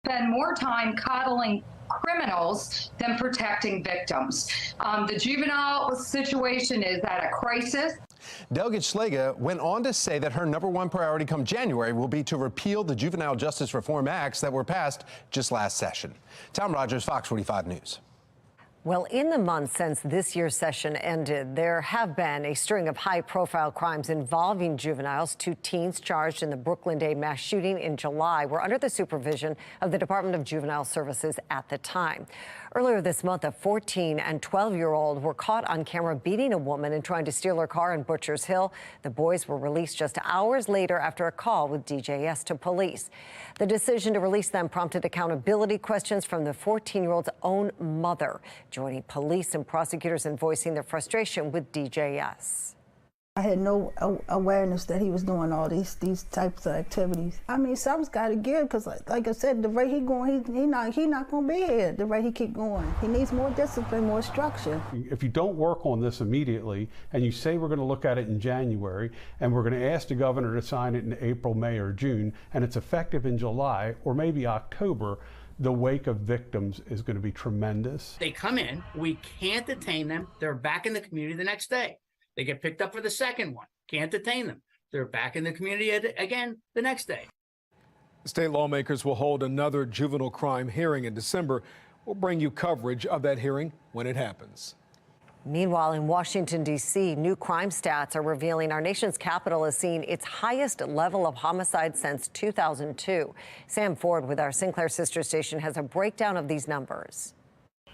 Spend more time coddling criminals than protecting victims. The juvenile situation is at a crisis. Delegate Shalega went on to say that her #1 priority come January will be to repeal the Juvenile Justice Reform Acts that were passed just last session. Tom Rogers, Fox 45 News. Well, in the months since this year's session ended, there have been a string of high-profile crimes involving juveniles. 2 teens charged in the Brooklyn Day mass shooting in July were under the supervision of the Department of Juvenile Services at the time. Earlier this month, a 14- and 12-year-old were caught on camera beating a woman and trying to steal her car in Butchers Hill. The boys were released just hours later after a call with DJS to police. The decision to release them prompted accountability questions from the 14-year-old's own mother, joining police and prosecutors in voicing their frustration with DJS. I had no awareness that he was doing all these types of activities. I mean, something's got to give, because like I said, the rate he going, he not going to be here. The rate he keep going, he needs more discipline, more structure. If you don't work on this immediately, and you say we're going to look at it in January, and we're going to ask the governor to sign it in April, May, or June, and it's effective in July or maybe October, the wake of victims is going to be tremendous. They come in, we can't detain them. They're back in the community the next day. They get picked up for the second one. Can't detain them. They're back in the community again the next day. State lawmakers will hold another juvenile crime hearing in December. We'll bring you coverage of that hearing when it happens. Meanwhile, in Washington, D.C., new crime stats are revealing our nation's capital has seen its highest level of homicide since 2002. Sam Ford with our Sinclair sister station has a breakdown of these numbers.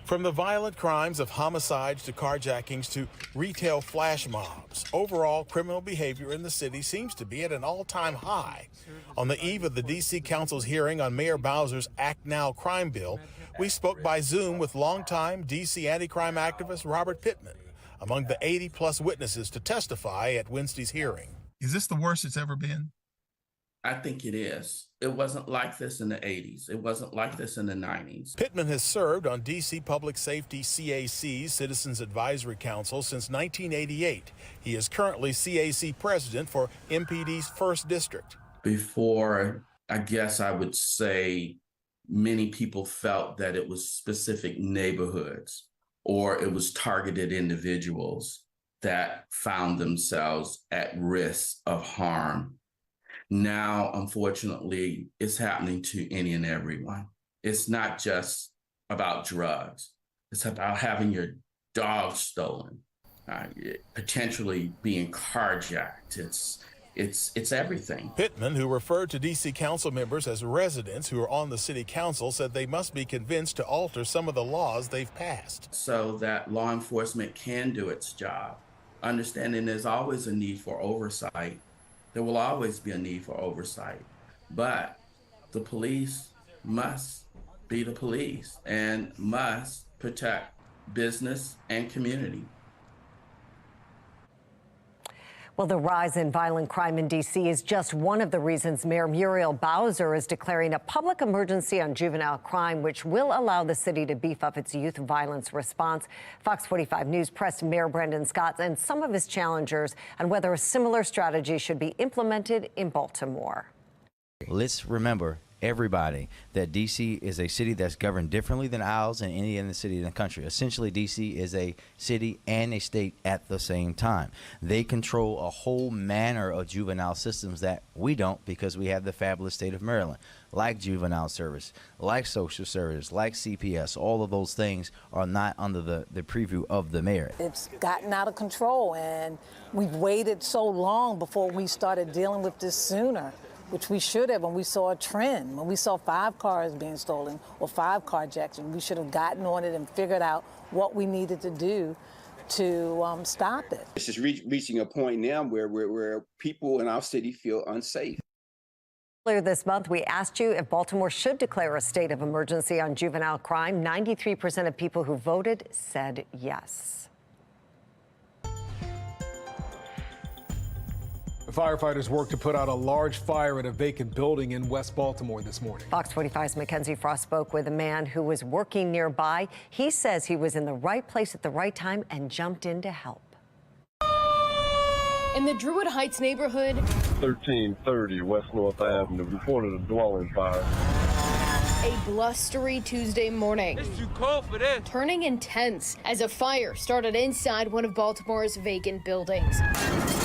From the violent crimes of homicides to carjackings to retail flash mobs, overall criminal behavior in the city seems to be at an all-time high. On the eve of the D.C. Council's hearing on Mayor Bowser's Act Now crime bill, we spoke by Zoom with longtime D.C. anti-crime activist Robert Pittman, among the 80-plus witnesses to testify at Wednesday's hearing. Is this the worst it's ever been? I think it is. It wasn't like this in the 80s. It wasn't like this in the 90s. Pittman has served on D.C. Public Safety CAC's Citizens Advisory Council since 1988. He is currently CAC president for MPD's 1st District. Before, I guess I would say many people felt that it was specific neighborhoods or it was targeted individuals that found themselves at risk of harm. Now, unfortunately, it's happening to any and everyone. It's not just about drugs. It's about having your dog stolen, potentially being carjacked. It's everything. Pittman, who referred to D.C. council members as residents who are on the city council, said they must be convinced to alter some of the laws they've passed. So that law enforcement can do its job, understanding there's always a need for oversight. There will always be a need for oversight, but the police must be the police and must protect business and community. Well, the rise in violent crime in D.C. is just one of the reasons Mayor Muriel Bowser is declaring a public emergency on juvenile crime, which will allow the city to beef up its youth violence response. Fox 45 News pressed Mayor Brandon Scott and some of his challengers on whether a similar strategy should be implemented in Baltimore. Let's remember, everybody, that D.C. is a city that's governed differently than ours and any other city in the country. Essentially, D.C. is a city and a state at the same time. They control a whole manner of juvenile systems that we don't, because we have the fabulous state of Maryland, like juvenile service, like social service, like CPS. All of those things are not under the preview of the mayor. It's gotten out of control, and we've waited so long before we started dealing with this sooner, which we should have when we saw a trend. When we saw 5 cars being stolen or 5 carjacks, we should have gotten on it and figured out what we needed to do to stop it. It's just reaching a point now where people in our city feel unsafe. Earlier this month, we asked you if Baltimore should declare a state of emergency on juvenile crime. 93% of people who voted said yes. Firefighters worked to put out a large fire at a vacant building in West Baltimore this morning. Fox 45's Mackenzie Frost spoke with a man who was working nearby. He says he was in the right place at the right time and jumped in to help. In the Druid Heights neighborhood, 1330 West North Avenue, reported a dwelling fire. A blustery Tuesday morning. It's too cold for this. Turning intense as a fire started inside one of Baltimore's vacant buildings,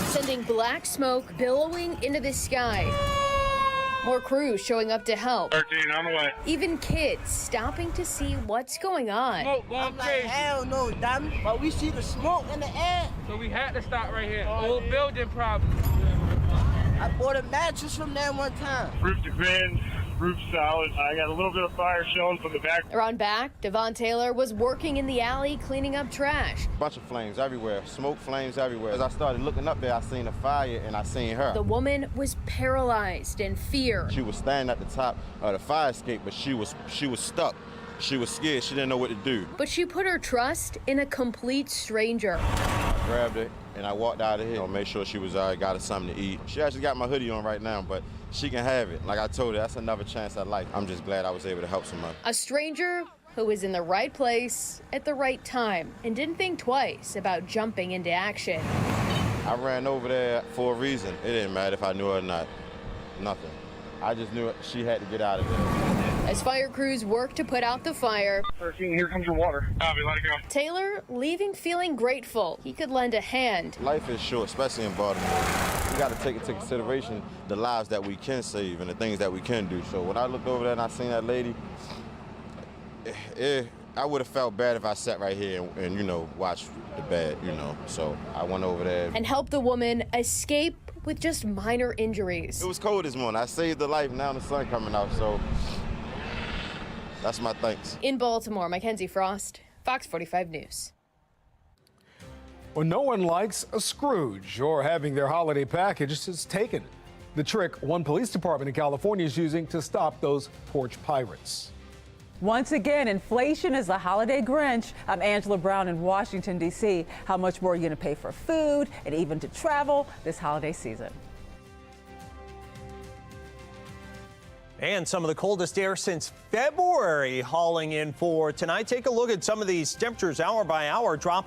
sending black smoke billowing into the sky. More crews showing up to help. 13 on the way. Even kids stopping to see what's going on. Smoke going crazy. Hell no, damn it. But we see the smoke in the air. So we had to stop right here. Old building problem. I bought a mattress from there one time. Roof to grand. Roof solid. I got a little bit of fire showing from the back. Around back, Devon Taylor was working in the alley cleaning up trash. Bunch of flames everywhere, smoke flames everywhere. As I started looking up there, I seen a fire and I seen her. The woman was paralyzed in fear. She was standing at the top of the fire escape, but she was stuck. She was scared. She didn't know what to do. But she put her trust in a complete stranger. grabbed it, and I walked out of here. I made sure she was all right, got her something to eat. She actually got my hoodie on right now, but she can have it. Like I told her, that's another chance at life. I'm just glad I was able to help somebody. A stranger who was in the right place at the right time and didn't think twice about jumping into action. I ran over there for a reason. It didn't matter if I knew her or not. Nothing. I just knew she had to get out of there. As fire crews work to put out the fire, 13, here comes your water. Copy, let it go. Taylor leaving feeling grateful he could lend a hand. Life is short, especially in Baltimore. We got to take into consideration the lives that we can save and the things that we can do. So when I looked over there and I seen that lady, I would have felt bad if I sat right here and you know, watched the bad, you know. So I went over there and helped the woman escape with just minor injuries. It was cold this morning. I saved the life. Now the sun coming out, so that's my thanks. In Baltimore, Mackenzie Frost, Fox 45 News. Well, no one likes a Scrooge or having their holiday packages taken. The trick one police department in California is using to stop those porch pirates. Once again, inflation is the holiday Grinch. I'm Angela Brown in Washington, D.C. How much more are you going to pay for food and even to travel this holiday season? And some of the coldest air since February hauling in for tonight. Take a look at some of these temperatures hour by hour, dropping